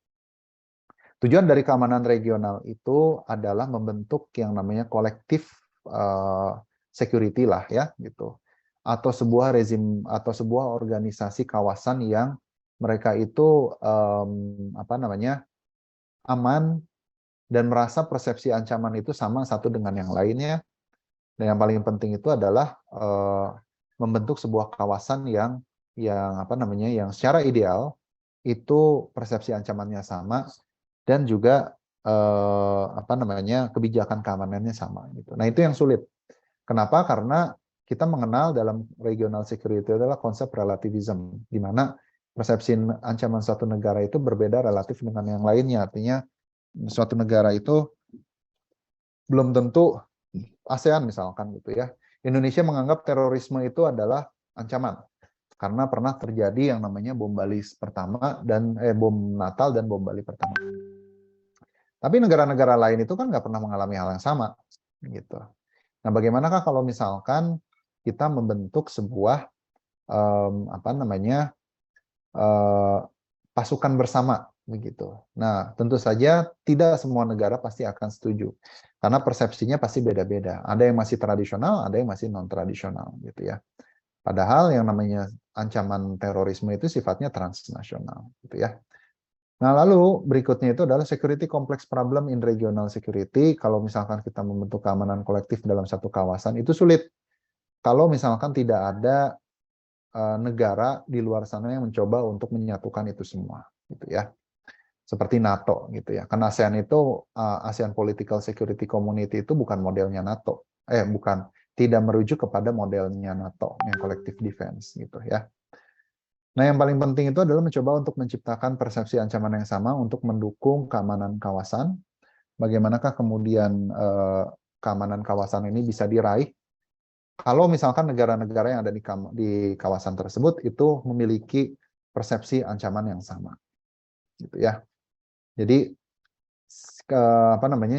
Tujuan dari keamanan regional itu adalah membentuk yang namanya kolektif security lah ya gitu, atau sebuah rezim atau sebuah organisasi kawasan yang mereka itu aman dan merasa persepsi ancaman itu sama satu dengan yang lainnya. Dan yang paling penting itu adalah membentuk sebuah kawasan yang secara ideal itu persepsi ancamannya sama dan juga kebijakan keamanannya sama gitu. Nah, itu yang sulit. Kenapa? Karena kita mengenal dalam regional security adalah konsep relativism, di mana persepsi ancaman suatu negara itu berbeda relatif dengan yang lainnya. Artinya suatu negara itu belum tentu ASEAN misalkan gitu ya. Indonesia menganggap terorisme itu adalah ancaman karena pernah terjadi yang namanya bom Bali pertama dan bom Natal dan bom Bali pertama. Tapi negara-negara lain itu kan nggak pernah mengalami hal yang sama gitu. Nah, bagaimanakah kalau misalkan kita membentuk sebuah pasukan bersama begitu. Nah, tentu saja tidak semua negara pasti akan setuju karena persepsinya pasti beda-beda. Ada yang masih tradisional, ada yang masih non-tradisional gitu ya. Padahal yang namanya ancaman terorisme itu sifatnya transnasional gitu ya. Nah, lalu berikutnya itu adalah security complex problem in regional security. Kalau misalkan kita membentuk keamanan kolektif dalam satu kawasan itu sulit. Kalau misalkan tidak ada negara di luar sana yang mencoba untuk menyatukan itu semua gitu ya. Seperti NATO gitu ya. Karena ASEAN itu ASEAN Political Security Community itu bukan modelnya NATO. Tidak merujuk kepada modelnya NATO yang collective defense gitu ya. Nah, yang paling penting itu adalah mencoba untuk menciptakan persepsi ancaman yang sama untuk mendukung keamanan kawasan. Bagaimanakah kemudian keamanan kawasan ini bisa diraih? Kalau misalkan negara-negara yang ada di kawasan tersebut itu memiliki persepsi ancaman yang sama, gitu ya. Jadi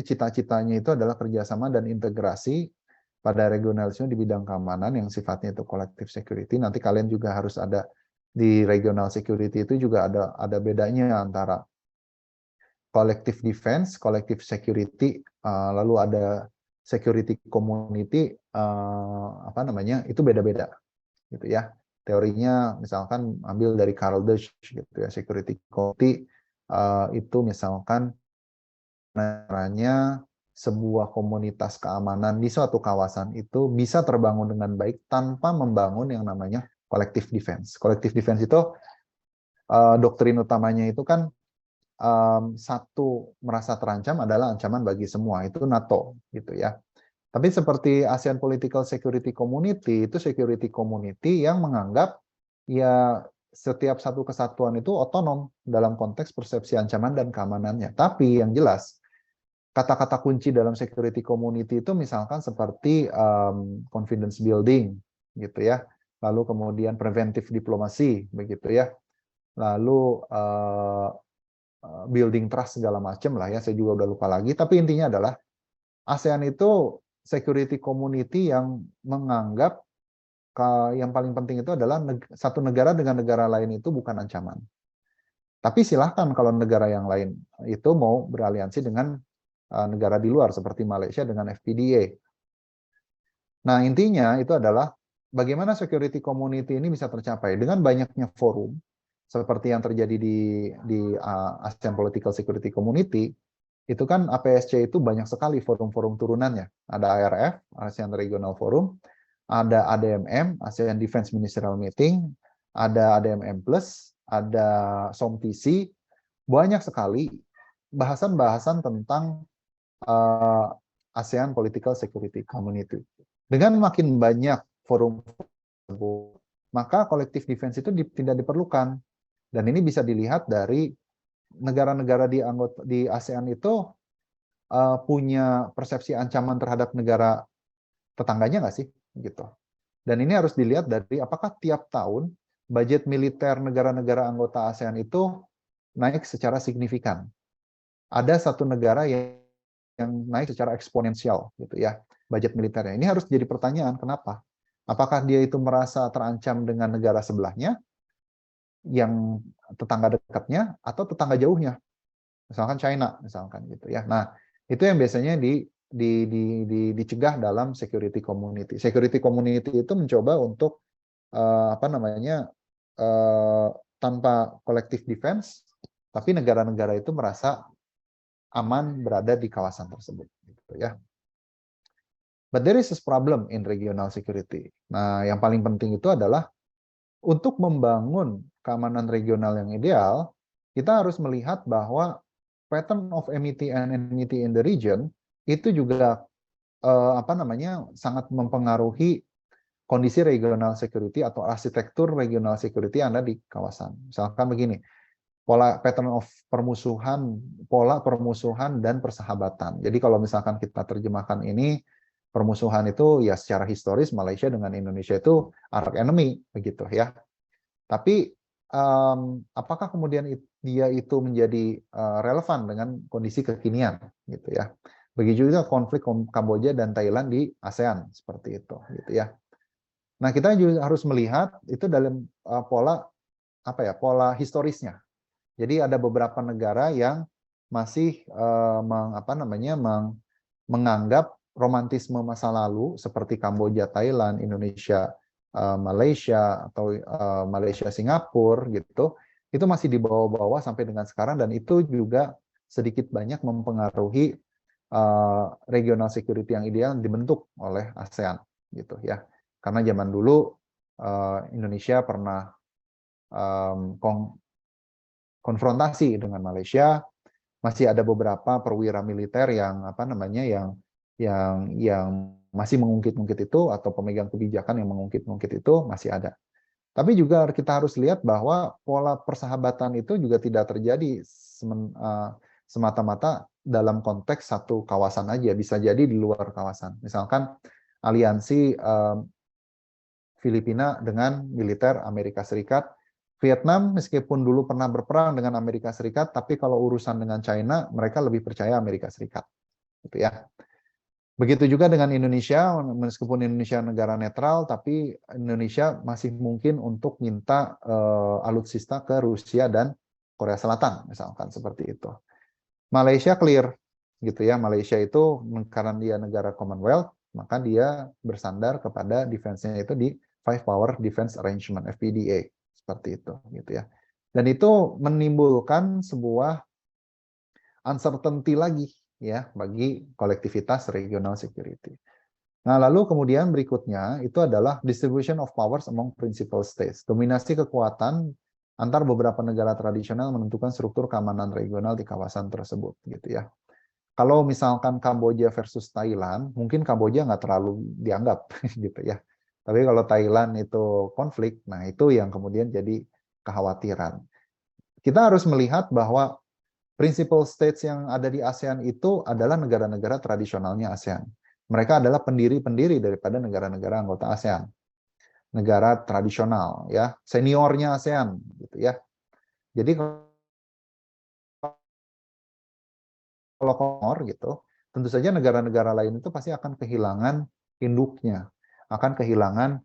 cita-citanya itu adalah kerjasama dan integrasi pada regionalisme di bidang keamanan yang sifatnya itu collective security. Nanti kalian juga harus ada di regional security itu juga ada bedanya antara collective defense, collective security, lalu ada security community, itu beda-beda, gitu ya. Teorinya misalkan ambil dari Carl Dutch, gitu ya, security community itu misalkan caranya sebuah komunitas keamanan di suatu kawasan itu bisa terbangun dengan baik tanpa membangun yang namanya collective defense. Collective defense itu doktrin utamanya itu kan satu merasa terancam adalah ancaman bagi semua, itu NATO gitu ya. Tapi seperti ASEAN Political Security Community, itu security community yang menganggap ya setiap satu kesatuan itu otonom dalam konteks persepsi ancaman dan keamanannya. Tapi yang jelas kata-kata kunci dalam security community itu misalkan seperti confidence building gitu ya. Lalu kemudian preventive diplomacy begitu ya. Lalu building trust segala macam lah ya, saya juga udah lupa lagi. Tapi intinya adalah ASEAN itu security community yang menganggap yang paling penting itu adalah satu negara dengan negara lain itu bukan ancaman. Tapi silahkan kalau negara yang lain itu mau beraliansi dengan negara di luar seperti Malaysia dengan FPDA. Nah, intinya itu adalah bagaimana security community ini bisa tercapai dengan banyaknya forum seperti yang terjadi di ASEAN Political Security Community. Itu kan APSC itu banyak sekali forum-forum turunannya. Ada ARF, ASEAN Regional Forum, ada ADMM, ASEAN Defense Ministerial Meeting, ada ADMM Plus, ada SOMTC, banyak sekali bahasan-bahasan tentang ASEAN Political Security Community. Dengan makin banyak forum, maka collective defense itu tidak diperlukan. Dan ini bisa dilihat dari negara-negara di ASEAN itu punya persepsi ancaman terhadap negara tetangganya nggak sih? Gitu. Dan ini harus dilihat dari apakah tiap tahun budget militer negara-negara anggota ASEAN itu naik secara signifikan. Ada satu negara yang naik secara eksponensial, gitu ya, budget militernya. Ini harus jadi pertanyaan, kenapa? Apakah dia itu merasa terancam dengan negara sebelahnya, yang tetangga dekatnya, atau tetangga jauhnya? Misalkan China, misalkan gitu ya. Nah, itu yang biasanya dicegah dalam security community. Security community itu mencoba untuk tanpa collective defense, tapi negara-negara itu merasa aman berada di kawasan tersebut, gitu ya. But there is a problem in regional security. Nah, yang paling penting itu adalah untuk membangun keamanan regional yang ideal, kita harus melihat bahwa pattern of enmity and enmity in the region itu juga sangat mempengaruhi kondisi regional security atau arsitektur regional security yang ada di kawasan. Misalkan begini, pola pattern of permusuhan, pola permusuhan dan persahabatan. Jadi kalau misalkan kita terjemahkan ini, permusuhan itu ya secara historis Malaysia dengan Indonesia itu arch enemy begitu ya. Tapi apakah kemudian dia itu menjadi relevan dengan kondisi kekinian gitu ya. Begitu juga konflik Kamboja dan Thailand di ASEAN seperti itu gitu ya. Nah, kita juga harus melihat itu dalam pola historisnya. Jadi ada beberapa negara yang masih menganggap romantisme masa lalu seperti Kamboja, Thailand, Indonesia, Malaysia atau Malaysia, Singapura gitu. Itu masih dibawa-bawa sampai dengan sekarang dan itu juga sedikit banyak mempengaruhi regional security yang ideal dibentuk oleh ASEAN gitu ya. Karena zaman dulu Indonesia pernah konfrontasi dengan Malaysia, masih ada beberapa perwira militer yang yang masih mengungkit-ungkit itu atau pemegang kebijakan yang mengungkit-ungkit itu masih ada. Tapi juga kita harus lihat bahwa pola persahabatan itu juga tidak terjadi semata-mata dalam konteks satu kawasan aja, bisa jadi di luar kawasan. Misalkan aliansi Filipina dengan militer Amerika Serikat. Vietnam meskipun dulu pernah berperang dengan Amerika Serikat, tapi kalau urusan dengan China, mereka lebih percaya Amerika Serikat. Gitu ya. Begitu juga dengan Indonesia, meskipun Indonesia negara netral, tapi Indonesia masih mungkin untuk minta alutsista ke Rusia dan Korea Selatan, misalkan seperti itu. Malaysia clear, gitu ya. Malaysia itu karena dia negara Commonwealth, maka dia bersandar kepada defense-nya itu di Five Power Defense Arrangement (FPDA) seperti itu, gitu ya. Dan itu menimbulkan sebuah uncertainty lagi ya bagi kolektivitas regional security. Nah, lalu kemudian berikutnya itu adalah distribution of powers among principal states. Dominasi kekuatan antar beberapa negara tradisional menentukan struktur keamanan regional di kawasan tersebut, gitu ya. Kalau misalkan Kamboja versus Thailand, mungkin Kamboja nggak terlalu dianggap, gitu ya. Tapi kalau Thailand itu konflik, nah itu yang kemudian jadi kekhawatiran. Kita harus melihat bahwa principal states yang ada di ASEAN itu adalah negara-negara tradisionalnya ASEAN. Mereka adalah pendiri-pendiri daripada negara-negara anggota ASEAN. Negara tradisional, ya, seniornya ASEAN, gitu ya. Jadi kalau Komor gitu, tentu saja negara-negara lain itu pasti akan kehilangan induknya, akan kehilangan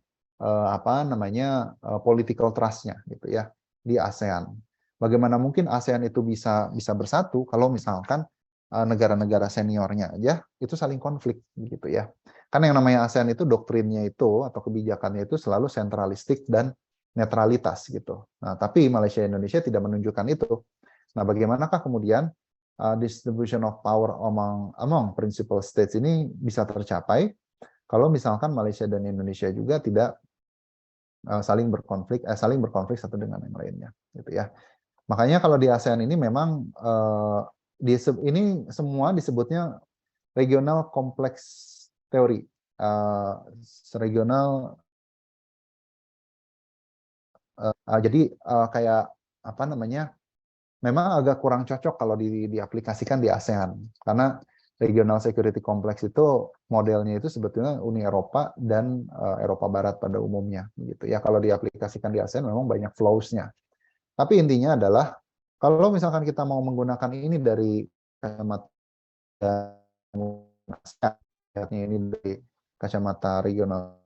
political trust-nya gitu ya di ASEAN. Bagaimana mungkin ASEAN itu bisa bersatu kalau misalkan negara-negara seniornya aja itu saling konflik gitu ya. Karena yang namanya ASEAN itu doktrinnya itu atau kebijakannya itu selalu sentralistik dan netralitas gitu. Nah, tapi Malaysia dan Indonesia tidak menunjukkan itu. Nah, bagaimanakah kemudian distribution of power among principal states ini bisa tercapai kalau misalkan Malaysia dan Indonesia juga tidak saling berkonflik satu dengan yang lainnya, gitu ya. Makanya kalau di ASEAN ini memang ini semua disebutnya regional complex theory, regional. Jadi kayak memang agak kurang cocok kalau diaplikasikan di ASEAN karena regional security complex itu modelnya itu sebetulnya Uni Eropa dan Eropa Barat pada umumnya gitu ya. Kalau diaplikasikan di ASEAN memang banyak flows-nya. Tapi intinya adalah kalau misalkan kita mau menggunakan ini dari kacamata ini dari kacamata regional,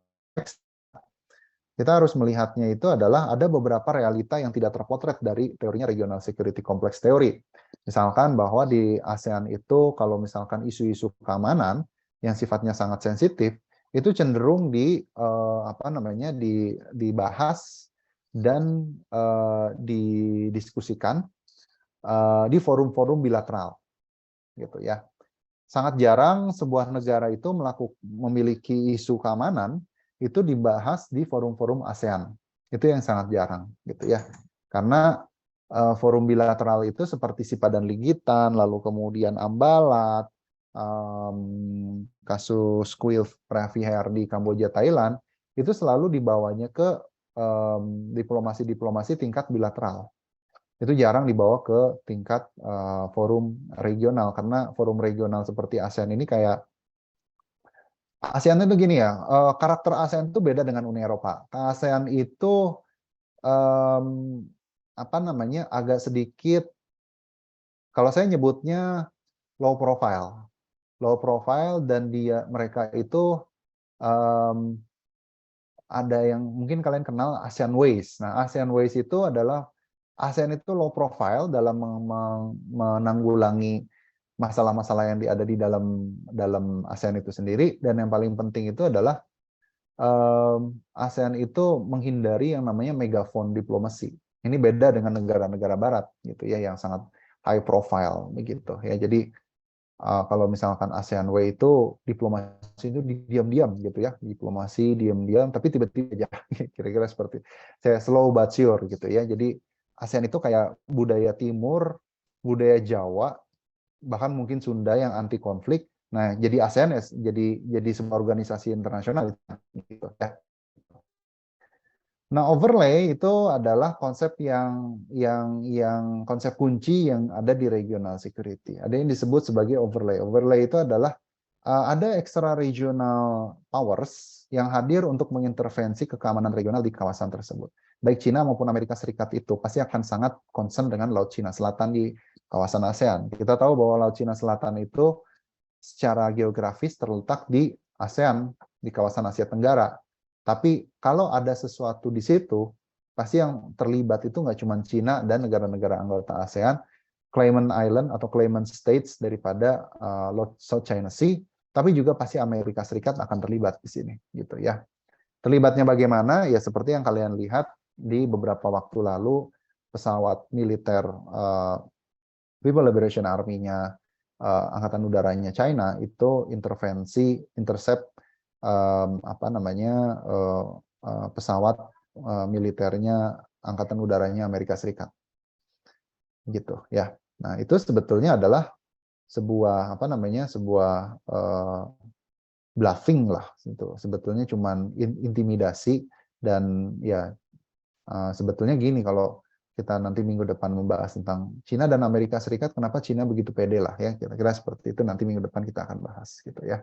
kita harus melihatnya itu adalah ada beberapa realita yang tidak terpotret dari teorinya regional security complex theory. Misalkan bahwa di ASEAN itu kalau misalkan isu-isu keamanan yang sifatnya sangat sensitif itu cenderung dibahas dan didiskusikan di forum-forum bilateral, gitu ya. Sangat jarang sebuah negara itu memiliki isu keamanan itu dibahas di forum-forum ASEAN. Itu yang sangat jarang gitu ya. Karena forum bilateral itu seperti SIPA dan Ligitan, lalu kemudian Ambalat, kasus Kuil Praviher di Kamboja, Thailand, itu selalu dibawanya ke diplomasi-diplomasi tingkat bilateral. Itu jarang dibawa ke tingkat forum regional, karena forum regional seperti ASEAN ini kayak ASEAN itu gini ya, karakter ASEAN itu beda dengan Uni Eropa. ASEAN itu apa namanya, agak sedikit, kalau saya nyebutnya low profile, dan mereka itu ada yang mungkin kalian kenal ASEAN Ways. Nah, ASEAN Ways itu adalah ASEAN itu low profile dalam menanggulangi masalah-masalah yang ada di dalam ASEAN itu sendiri, dan yang paling penting itu adalah ASEAN itu menghindari yang namanya megaphone diplomasi. Ini beda dengan negara-negara Barat gitu ya, yang sangat high profile begitu ya. Jadi kalau misalkan ASEAN Way itu diplomasi itu diam-diam gitu ya, diplomasi diam-diam, tapi tiba-tiba aja kira-kira seperti saya slow but sure gitu ya. Jadi ASEAN itu kayak budaya Timur, budaya Jawa, bahkan mungkin Sunda yang anti konflik. Nah, jadi ASEAN jadi sebuah organisasi internasional gitu ya. Nah, overlay itu adalah konsep yang konsep kunci yang ada di regional security. Ada yang disebut sebagai overlay. Overlay itu adalah ada extra regional powers yang hadir untuk mengintervensi keamanan regional di kawasan tersebut. Baik Cina maupun Amerika Serikat itu pasti akan sangat concern dengan Laut Cina Selatan di kawasan ASEAN. Kita tahu bahwa Laut Cina Selatan itu secara geografis terletak di ASEAN, di kawasan Asia Tenggara. Tapi kalau ada sesuatu di situ, pasti yang terlibat itu nggak cuma Cina dan negara-negara anggota ASEAN, claimant island atau claimant states daripada South China Sea, tapi juga pasti Amerika Serikat akan terlibat di sini, gitu ya. Terlibatnya bagaimana? Ya seperti yang kalian lihat di beberapa waktu lalu, pesawat militer People Liberation Army-nya, Angkatan Udaranya China itu intercept pesawat militernya Angkatan Udaranya Amerika Serikat, gitu ya. Nah itu sebetulnya adalah sebuah bluffing lah, gitu. Sebetulnya cuman intimidasi, dan ya sebetulnya gini, kalau kita nanti minggu depan membahas tentang Cina dan Amerika Serikat, kenapa Cina begitu pede lah ya, kira-kira seperti itu, nanti minggu depan kita akan bahas gitu ya.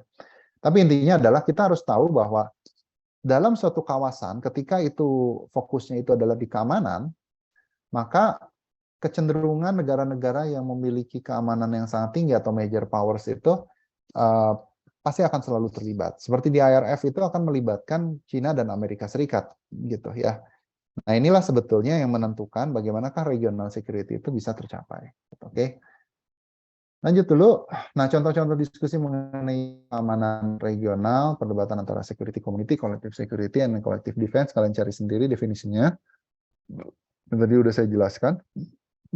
Tapi intinya adalah kita harus tahu bahwa dalam suatu kawasan, ketika itu fokusnya itu adalah di keamanan, maka kecenderungan negara-negara yang memiliki keamanan yang sangat tinggi atau major powers itu pasti akan selalu terlibat. Seperti di IRF itu akan melibatkan Cina dan Amerika Serikat gitu ya. Nah, inilah sebetulnya yang menentukan bagaimanakah regional security itu bisa tercapai. Oke. Lanjut dulu. Nah, contoh-contoh diskusi mengenai keamanan regional, perdebatan antara security community, collective security, and collective defense. Kalian cari sendiri definisinya. Tadi udah saya jelaskan.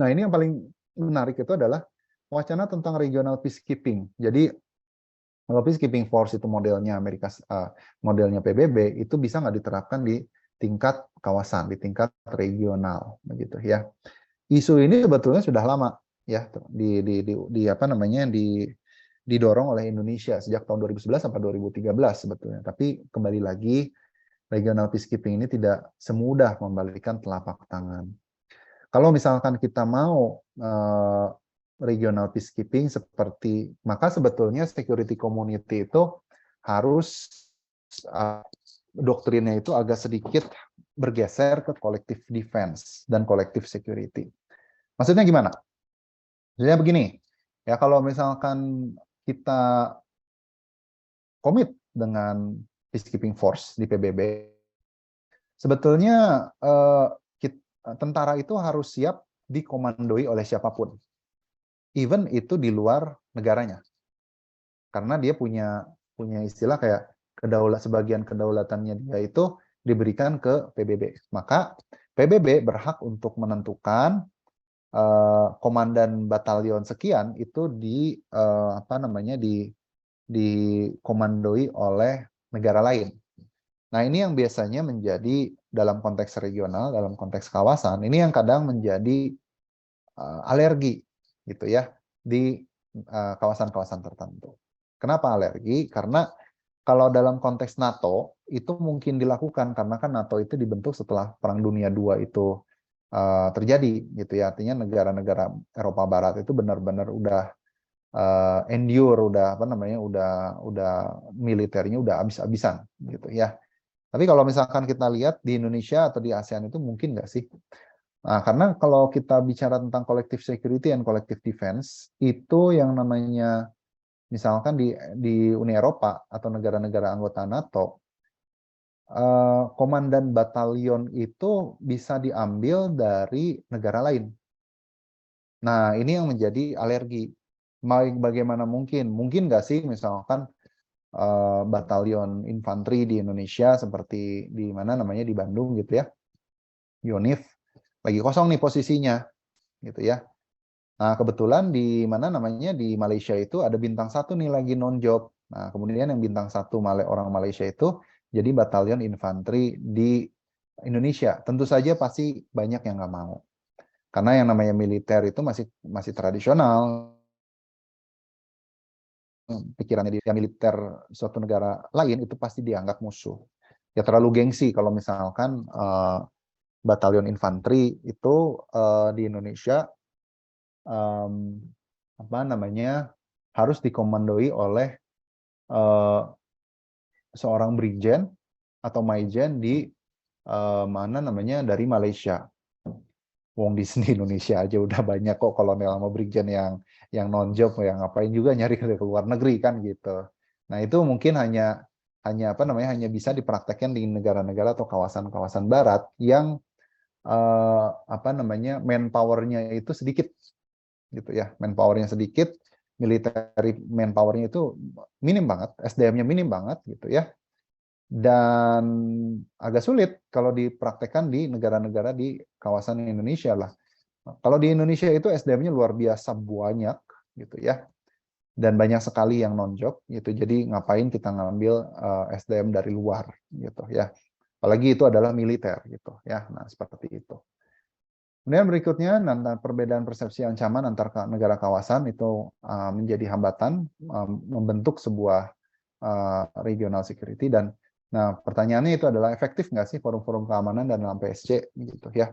Nah, ini yang paling menarik itu adalah wacana tentang regional peacekeeping. Jadi, kalau peacekeeping force itu modelnya modelnya PBB, itu bisa nggak diterapkan di tingkat kawasan, di tingkat regional, begitu ya. Isu ini sebetulnya sudah lama ya, didorong oleh Indonesia sejak tahun 2011 sampai 2013 sebetulnya. Tapi kembali lagi, regional peacekeeping ini tidak semudah membalikkan telapak tangan. Kalau misalkan kita mau regional peacekeeping maka sebetulnya security community itu harus doktrinnya itu agak sedikit bergeser ke collective defense dan collective security. Maksudnya gimana? Maksudnya begini, ya kalau misalkan kita komit dengan peacekeeping force di PBB, sebetulnya tentara itu harus siap dikomandoi oleh siapapun, even itu di luar negaranya, karena dia punya istilah kayak sebagian kedaulatannya dia itu diberikan ke PBB. Maka PBB berhak untuk menentukan komandan batalion sekian itu dikomandoi oleh negara lain. Nah, ini yang biasanya menjadi dalam konteks regional, dalam konteks kawasan, ini yang kadang menjadi alergi gitu ya di kawasan-kawasan tertentu. Kenapa alergi? Karena kalau dalam konteks NATO itu mungkin dilakukan karena kan NATO itu dibentuk setelah Perang Dunia II itu terjadi gitu ya. Artinya negara-negara Eropa Barat itu benar-benar udah endure, udah apa namanya, udah militernya udah habis-habisan gitu ya. Tapi kalau misalkan kita lihat di Indonesia atau di ASEAN itu mungkin nggak sih? Nah, karena kalau kita bicara tentang collective security and collective defense, itu yang namanya misalkan di Uni Eropa atau negara-negara anggota NATO, komandan batalion itu bisa diambil dari negara lain. Nah, ini yang menjadi alergi. Bagaimana mungkin? Mungkin nggak sih misalkan batalion infanteri di Indonesia seperti di mana namanya di Bandung gitu ya, Yonif, lagi kosong nih posisinya gitu ya. Nah, kebetulan di mana namanya di Malaysia itu ada bintang 1 nih lagi non-job. Nah, kemudian yang bintang 1 orang Malaysia itu jadi batalion infanteri di Indonesia. Tentu saja pasti banyak yang nggak mau. Karena yang namanya militer itu masih tradisional. Pikirannya dia militer suatu negara lain itu pasti dianggap musuh. Ya terlalu gengsi kalau misalkan batalion infanteri itu di Indonesia apa namanya harus dikomandoi oleh seorang brigjen atau maijen di mana namanya dari Malaysia. Wong di Indonesia aja udah banyak kok kolonel sama brigjen yang non-job, yang ngapain juga nyari ke luar negeri kan gitu. Nah itu mungkin hanya apa namanya hanya bisa dipraktekkan di negara-negara atau kawasan-kawasan barat yang apa namanya manpower-nya itu sedikit gitu ya, manpower-nya sedikit, military manpower-nya itu minim banget, SDM-nya minim banget gitu ya. Dan agak sulit kalau dipraktekkan di negara-negara di kawasan Indonesia lah. Kalau di Indonesia itu SDM-nya luar biasa banyak gitu ya. Dan banyak sekali yang non-job gitu. Jadi ngapain kita ngambil SDM dari luar gitu ya. Apalagi itu adalah militer gitu ya. Nah, seperti itu. Kemudian berikutnya perbedaan persepsi ancaman antar negara kawasan itu menjadi hambatan membentuk sebuah regional security. Dan nah, pertanyaannya itu adalah efektif nggak sih forum-forum keamanan dan dalam PSC gitu ya?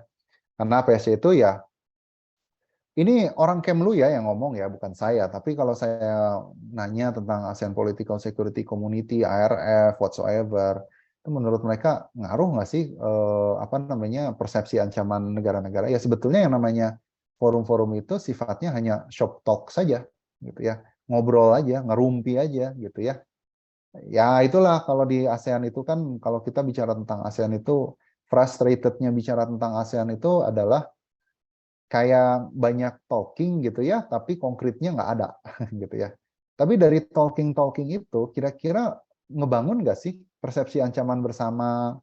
Karena PSC itu ya, ini orang Kemlu ya yang ngomong ya, bukan saya. Tapi kalau saya nanya tentang ASEAN Political Security Community, ARF, whatsoever, itu menurut mereka ngaruh nggak sih apa namanya persepsi ancaman negara-negara? Ya sebetulnya yang namanya forum-forum itu sifatnya hanya shop talk saja, gitu ya, ngobrol aja, ngerumpi aja, gitu ya. Ya itulah kalau di ASEAN itu kan kalau kita bicara tentang ASEAN itu frustrated-nya bicara tentang ASEAN itu adalah kayak banyak talking gitu ya, tapi konkretnya nggak ada gitu ya. Tapi dari talking itu kira-kira ngebangun nggak sih persepsi ancaman bersama,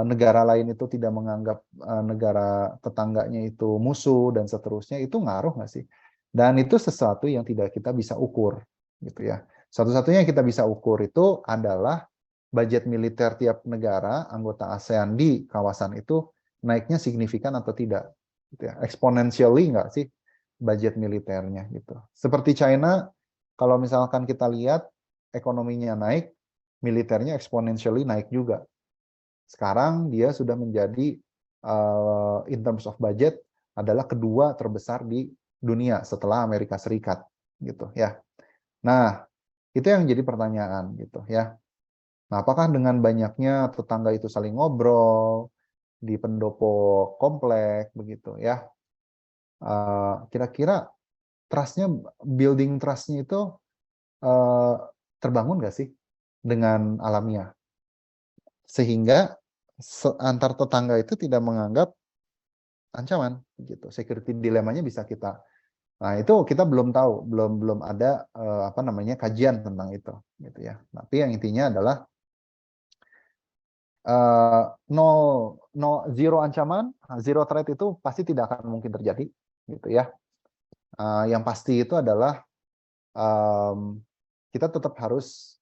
negara lain itu tidak menganggap negara tetangganya itu musuh dan seterusnya, itu ngaruh nggak sih? Dan itu sesuatu yang tidak kita bisa ukur gitu ya. Satu-satunya yang kita bisa ukur itu adalah budget militer tiap negara anggota ASEAN di kawasan itu naiknya signifikan atau tidak. Gitu ya. Exponentially nggak sih budget militernya gitu. Seperti China, kalau misalkan kita lihat ekonominya naik, militernya exponentially naik juga. Sekarang dia sudah menjadi in terms of budget adalah kedua terbesar di dunia setelah Amerika Serikat gitu ya. Nah, itu yang jadi pertanyaan gitu ya. Nah, apakah dengan banyaknya tetangga itu saling ngobrol di pendopo komplek begitu ya, kira-kira trustnya, building trustnya itu terbangun nggak sih dengan alamiah, sehingga antar tetangga itu tidak menganggap ancaman gitu. Security dilemanya bisa kita. Nah, itu kita belum tahu, belum ada apa namanya kajian tentang itu gitu ya. Tapi yang intinya adalah zero ancaman, zero threat itu pasti tidak akan mungkin terjadi gitu ya. Yang pasti itu adalah kita tetap harus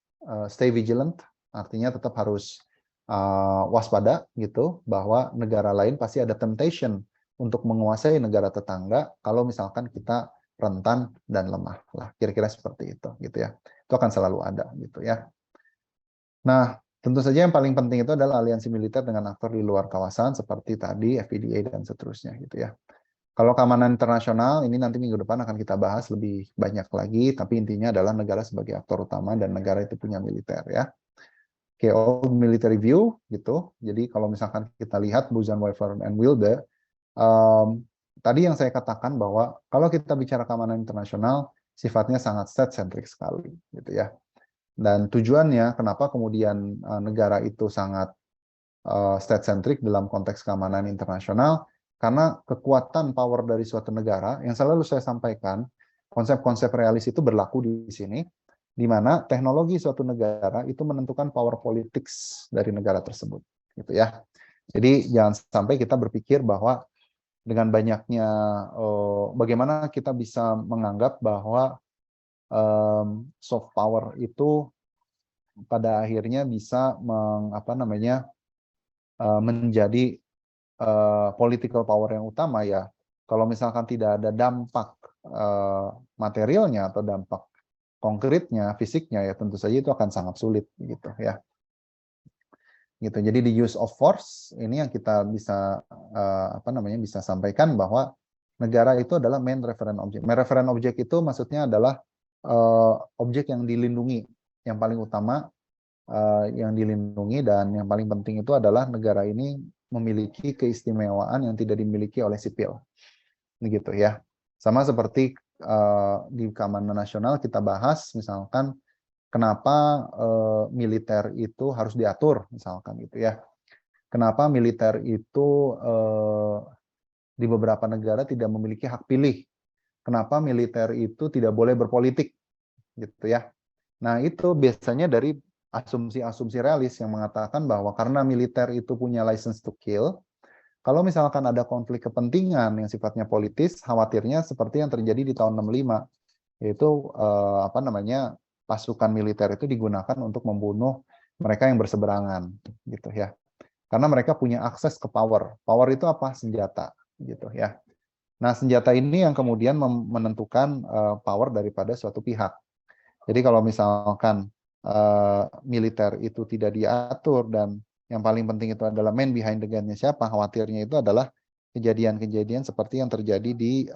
stay vigilant, artinya tetap harus waspada gitu, bahwa negara lain pasti ada temptation untuk menguasai negara tetangga kalau misalkan kita rentan dan lemah lah, kira-kira seperti itu gitu ya. Itu akan selalu ada gitu ya. Nah, tentu saja yang paling penting itu adalah aliansi militer dengan aktor di luar kawasan seperti tadi FPDA dan seterusnya gitu ya. Kalau keamanan internasional ini nanti minggu depan akan kita bahas lebih banyak lagi, tapi intinya adalah negara sebagai aktor utama dan negara itu punya militer ya. Oke, all military view gitu. Jadi kalau misalkan kita lihat Busan, Wyvern, and Wilde, tadi yang saya katakan bahwa kalau kita bicara keamanan internasional sifatnya sangat state-centric sekali gitu ya. Dan tujuannya kenapa kemudian negara itu sangat state-centric dalam konteks keamanan internasional, karena kekuatan power dari suatu negara yang selalu saya sampaikan, konsep-konsep realis itu berlaku di sini, di mana teknologi suatu negara itu menentukan power politics dari negara tersebut, gitu ya. Jadi jangan sampai kita berpikir bahwa dengan banyaknya bagaimana kita bisa menganggap bahwa soft power itu pada akhirnya bisa menjadi political power yang utama ya. Kalau misalkan tidak ada dampak materialnya atau dampak konkretnya, fisiknya ya tentu saja itu akan sangat sulit gitu ya. Gitu. Jadi the use of force ini yang kita bisa bisa sampaikan bahwa negara itu adalah main reference object. Main reference object itu maksudnya adalah objek yang dilindungi, yang paling utama yang dilindungi, dan yang paling penting itu adalah negara ini memiliki keistimewaan yang tidak dimiliki oleh sipil, begitu ya. Sama seperti di keamanan nasional kita bahas, misalkan kenapa militer itu harus diatur, misalkan gitu ya. Kenapa militer itu di beberapa negara tidak memiliki hak pilih? Kenapa militer itu tidak boleh berpolitik, gitu ya. Nah itu biasanya dari asumsi-asumsi realis yang mengatakan bahwa karena militer itu punya license to kill, kalau misalkan ada konflik kepentingan yang sifatnya politis, khawatirnya seperti yang terjadi di tahun 65, yaitu pasukan militer itu digunakan untuk membunuh mereka yang berseberangan, gitu ya. Karena mereka punya akses ke power. Power itu apa? Senjata, gitu ya. Nah, senjata ini yang kemudian menentukan power daripada suatu pihak. Jadi kalau misalkan militer itu tidak diatur dan yang paling penting itu adalah man behind the gun-nya siapa, khawatirnya itu adalah kejadian-kejadian seperti yang terjadi di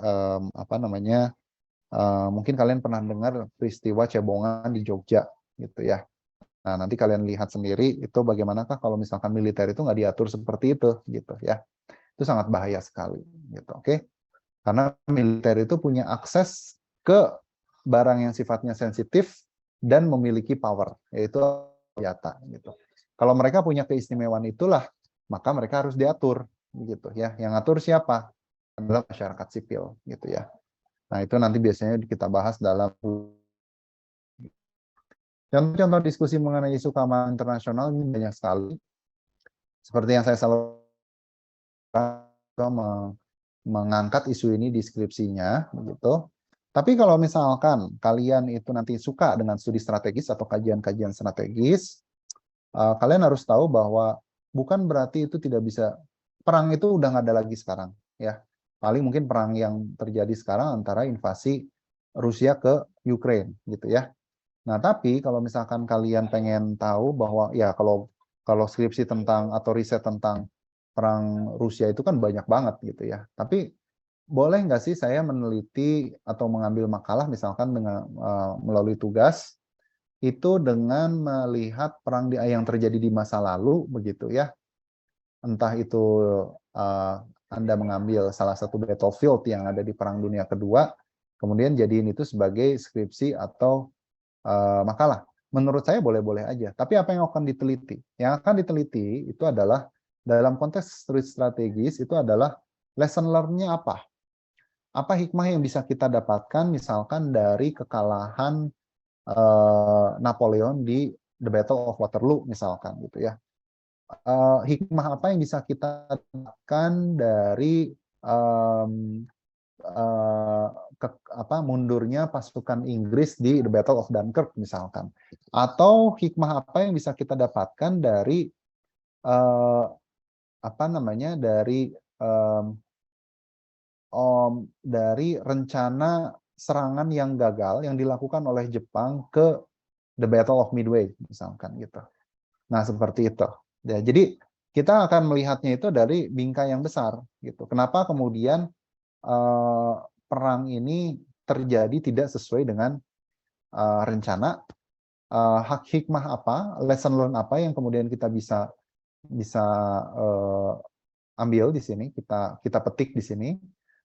mungkin kalian pernah dengar peristiwa cebongan di Jogja gitu ya. Nah nanti kalian lihat sendiri itu bagaimanakah kalau misalkan militer itu nggak diatur seperti itu gitu ya. Itu sangat bahaya sekali gitu. Oke. Karena militer itu punya akses ke barang yang sifatnya sensitif dan memiliki power, yaitu senjata gitu. Kalau mereka punya keistimewaan itulah, maka mereka harus diatur gitu ya. Yang atur siapa? Adalah masyarakat sipil gitu ya. Nah, itu nanti biasanya kita bahas dalam contoh-contoh diskusi mengenai isu keamanan internasional ini banyak sekali. Seperti yang saya selalu mengangkat isu ini di skripsinya begitu. Tapi kalau misalkan kalian itu nanti suka dengan studi strategis atau kajian-kajian strategis, kalian harus tahu bahwa bukan berarti itu tidak bisa, perang itu udah nggak ada lagi sekarang ya. Paling mungkin perang yang terjadi sekarang antara invasi Rusia ke Ukraine gitu ya. Nah tapi kalau misalkan kalian pengen tahu bahwa ya kalau skripsi tentang atau riset tentang perang Rusia itu kan banyak banget gitu ya. Tapi boleh nggak sih saya meneliti atau mengambil makalah misalkan dengan melalui tugas itu dengan melihat perang yang terjadi di masa lalu begitu ya. Entah itu Anda mengambil salah satu battlefield yang ada di Perang Dunia Kedua, kemudian jadiin itu sebagai skripsi atau makalah. Menurut saya boleh-boleh aja. Tapi apa yang akan diteliti? Yang akan diteliti itu adalah dalam konteks studi strategis itu adalah lesson learn-nya apa? Apa hikmah yang bisa kita dapatkan misalkan dari kekalahan Napoleon di The Battle of Waterloo misalkan gitu ya. Hikmah apa yang bisa kita dapatkan dari mundurnya pasukan Inggris di The Battle of Dunkirk misalkan, atau hikmah apa yang bisa kita dapatkan dari dari rencana serangan yang gagal yang dilakukan oleh Jepang ke The Battle of Midway, misalkan gitu. Nah, seperti itu. Ya, jadi kita akan melihatnya itu dari bingkai yang besar, gitu. Kenapa kemudian perang ini terjadi tidak sesuai dengan rencana? Hikmah apa, lesson learn apa yang kemudian kita bisa ambil di sini, kita petik di sini.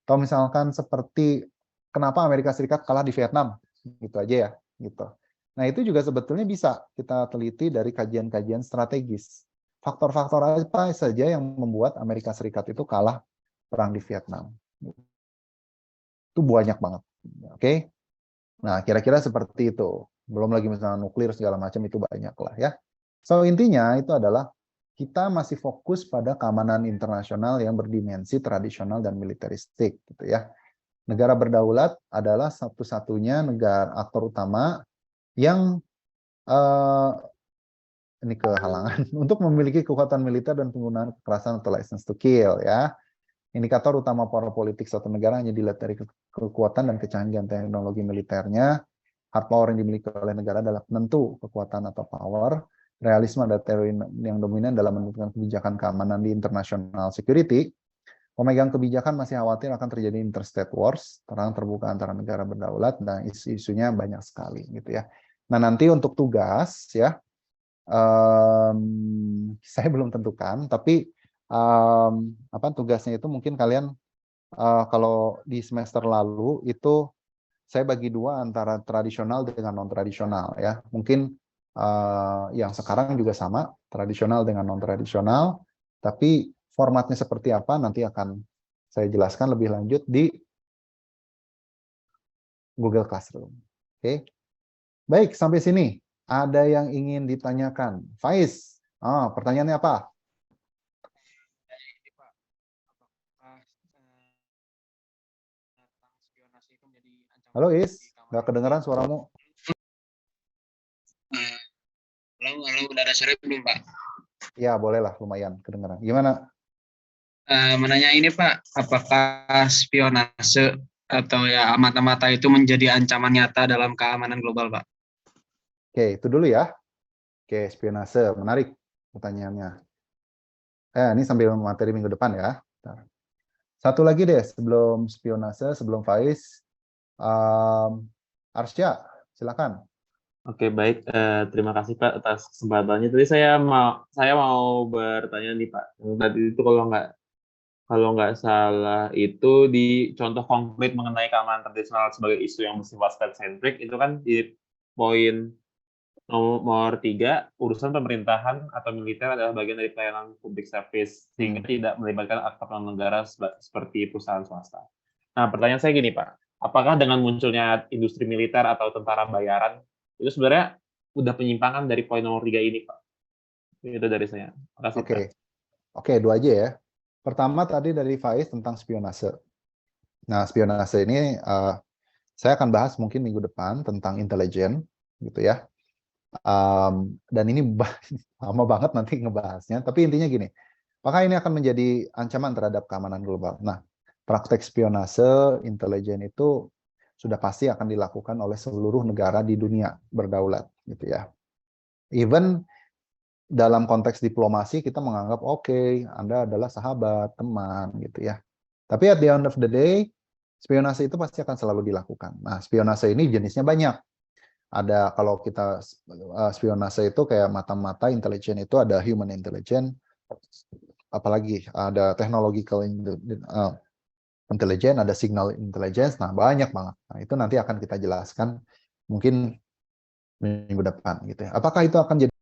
Atau misalkan seperti kenapa Amerika Serikat kalah di Vietnam, gitu aja ya, gitu. Nah, itu juga sebetulnya bisa kita teliti dari kajian-kajian strategis. Faktor-faktor apa saja yang membuat Amerika Serikat itu kalah perang di Vietnam. Itu banyak banget. Oke? Nah, kira-kira seperti itu. Belum lagi misalnya nuklir segala macam, itu banyak lah ya. So, intinya itu adalah kita masih fokus pada keamanan internasional yang berdimensi tradisional dan militeristik, gitu ya. Negara berdaulat adalah satu-satunya negara aktor utama yang ini kehalangan untuk memiliki kekuatan militer dan penggunaan kekerasan atau license to kill ya. Indikator utama power politik suatu negara hanya dilihat dari kekuatan dan kecanggihan teknologi militernya. Hard power yang dimiliki oleh negara adalah penentu kekuatan atau power. Realisme adalah teori yang dominan dalam menentukan kebijakan keamanan di international security. Pemegang kebijakan masih khawatir akan terjadi interstate wars, perang terbuka antara negara berdaulat, dan isu-isunya banyak sekali gitu ya. Nah, nanti untuk tugas ya, saya belum tentukan, tapi tugasnya itu mungkin kalian kalau di semester lalu itu saya bagi dua antara tradisional dengan non tradisional ya. Mungkin yang sekarang juga sama, tradisional dengan non tradisional, tapi formatnya seperti apa nanti akan saya jelaskan lebih lanjut di Google Classroom. Oke. Baik, sampai sini. Ada yang ingin ditanyakan? Faiz, pertanyaannya apa? Halo Is, nggak kedengeran suaramu? Halo, udah ada suara belum Pak? Ya, bolehlah, lumayan kedengeran. Gimana? Menanya ini Pak, apakah spionase atau ya mata-mata itu menjadi ancaman nyata dalam keamanan global Pak? Oke, itu dulu ya. Oke, spionase, menarik pertanyaannya. Ini sambil materi minggu depan ya. Satu lagi deh, sebelum spionase, sebelum Faiz. Arsya, silakan. Oke, baik. Terima kasih Pak atas kesempatannya. Tadi saya mau bertanya nih Pak. Tadi itu kalau nggak salah itu di contoh konkret mengenai keamanan tradisional sebagai isu yang bersifat state-centric itu kan di poin nomor 3, urusan pemerintahan atau militer adalah bagian dari pelayanan public service sehingga tidak melibatkan aktor non-negara seperti perusahaan swasta. Nah, pertanyaan saya gini Pak, apakah dengan munculnya industri militer atau tentara bayaran itu sebenarnya udah penyimpangan dari poin nomor 3 ini Pak? Itu dari saya. Makasih Pak. Oke, dua aja ya. Pertama tadi dari Faiz tentang spionase. Nah, spionase ini saya akan bahas mungkin minggu depan tentang intelijen, gitu ya. Dan ini lama banget nanti ngebahasnya. Tapi intinya gini, apakah ini akan menjadi ancaman terhadap keamanan global? Nah, praktek spionase intelijen itu sudah pasti akan dilakukan oleh seluruh negara di dunia berdaulat, gitu ya. Even dalam konteks diplomasi kita menganggap oke, Anda adalah sahabat, teman, gitu ya. Tapi at the end of the day, spionase itu pasti akan selalu dilakukan. Nah, spionase ini jenisnya banyak. Ada kalau kita spionase itu kayak mata-mata intelijen itu ada human intelligence, apalagi ada technological intelligence, ada signal intelligence, nah banyak banget. Nah, itu nanti akan kita jelaskan mungkin minggu depan gitu ya. Apakah itu akan jadi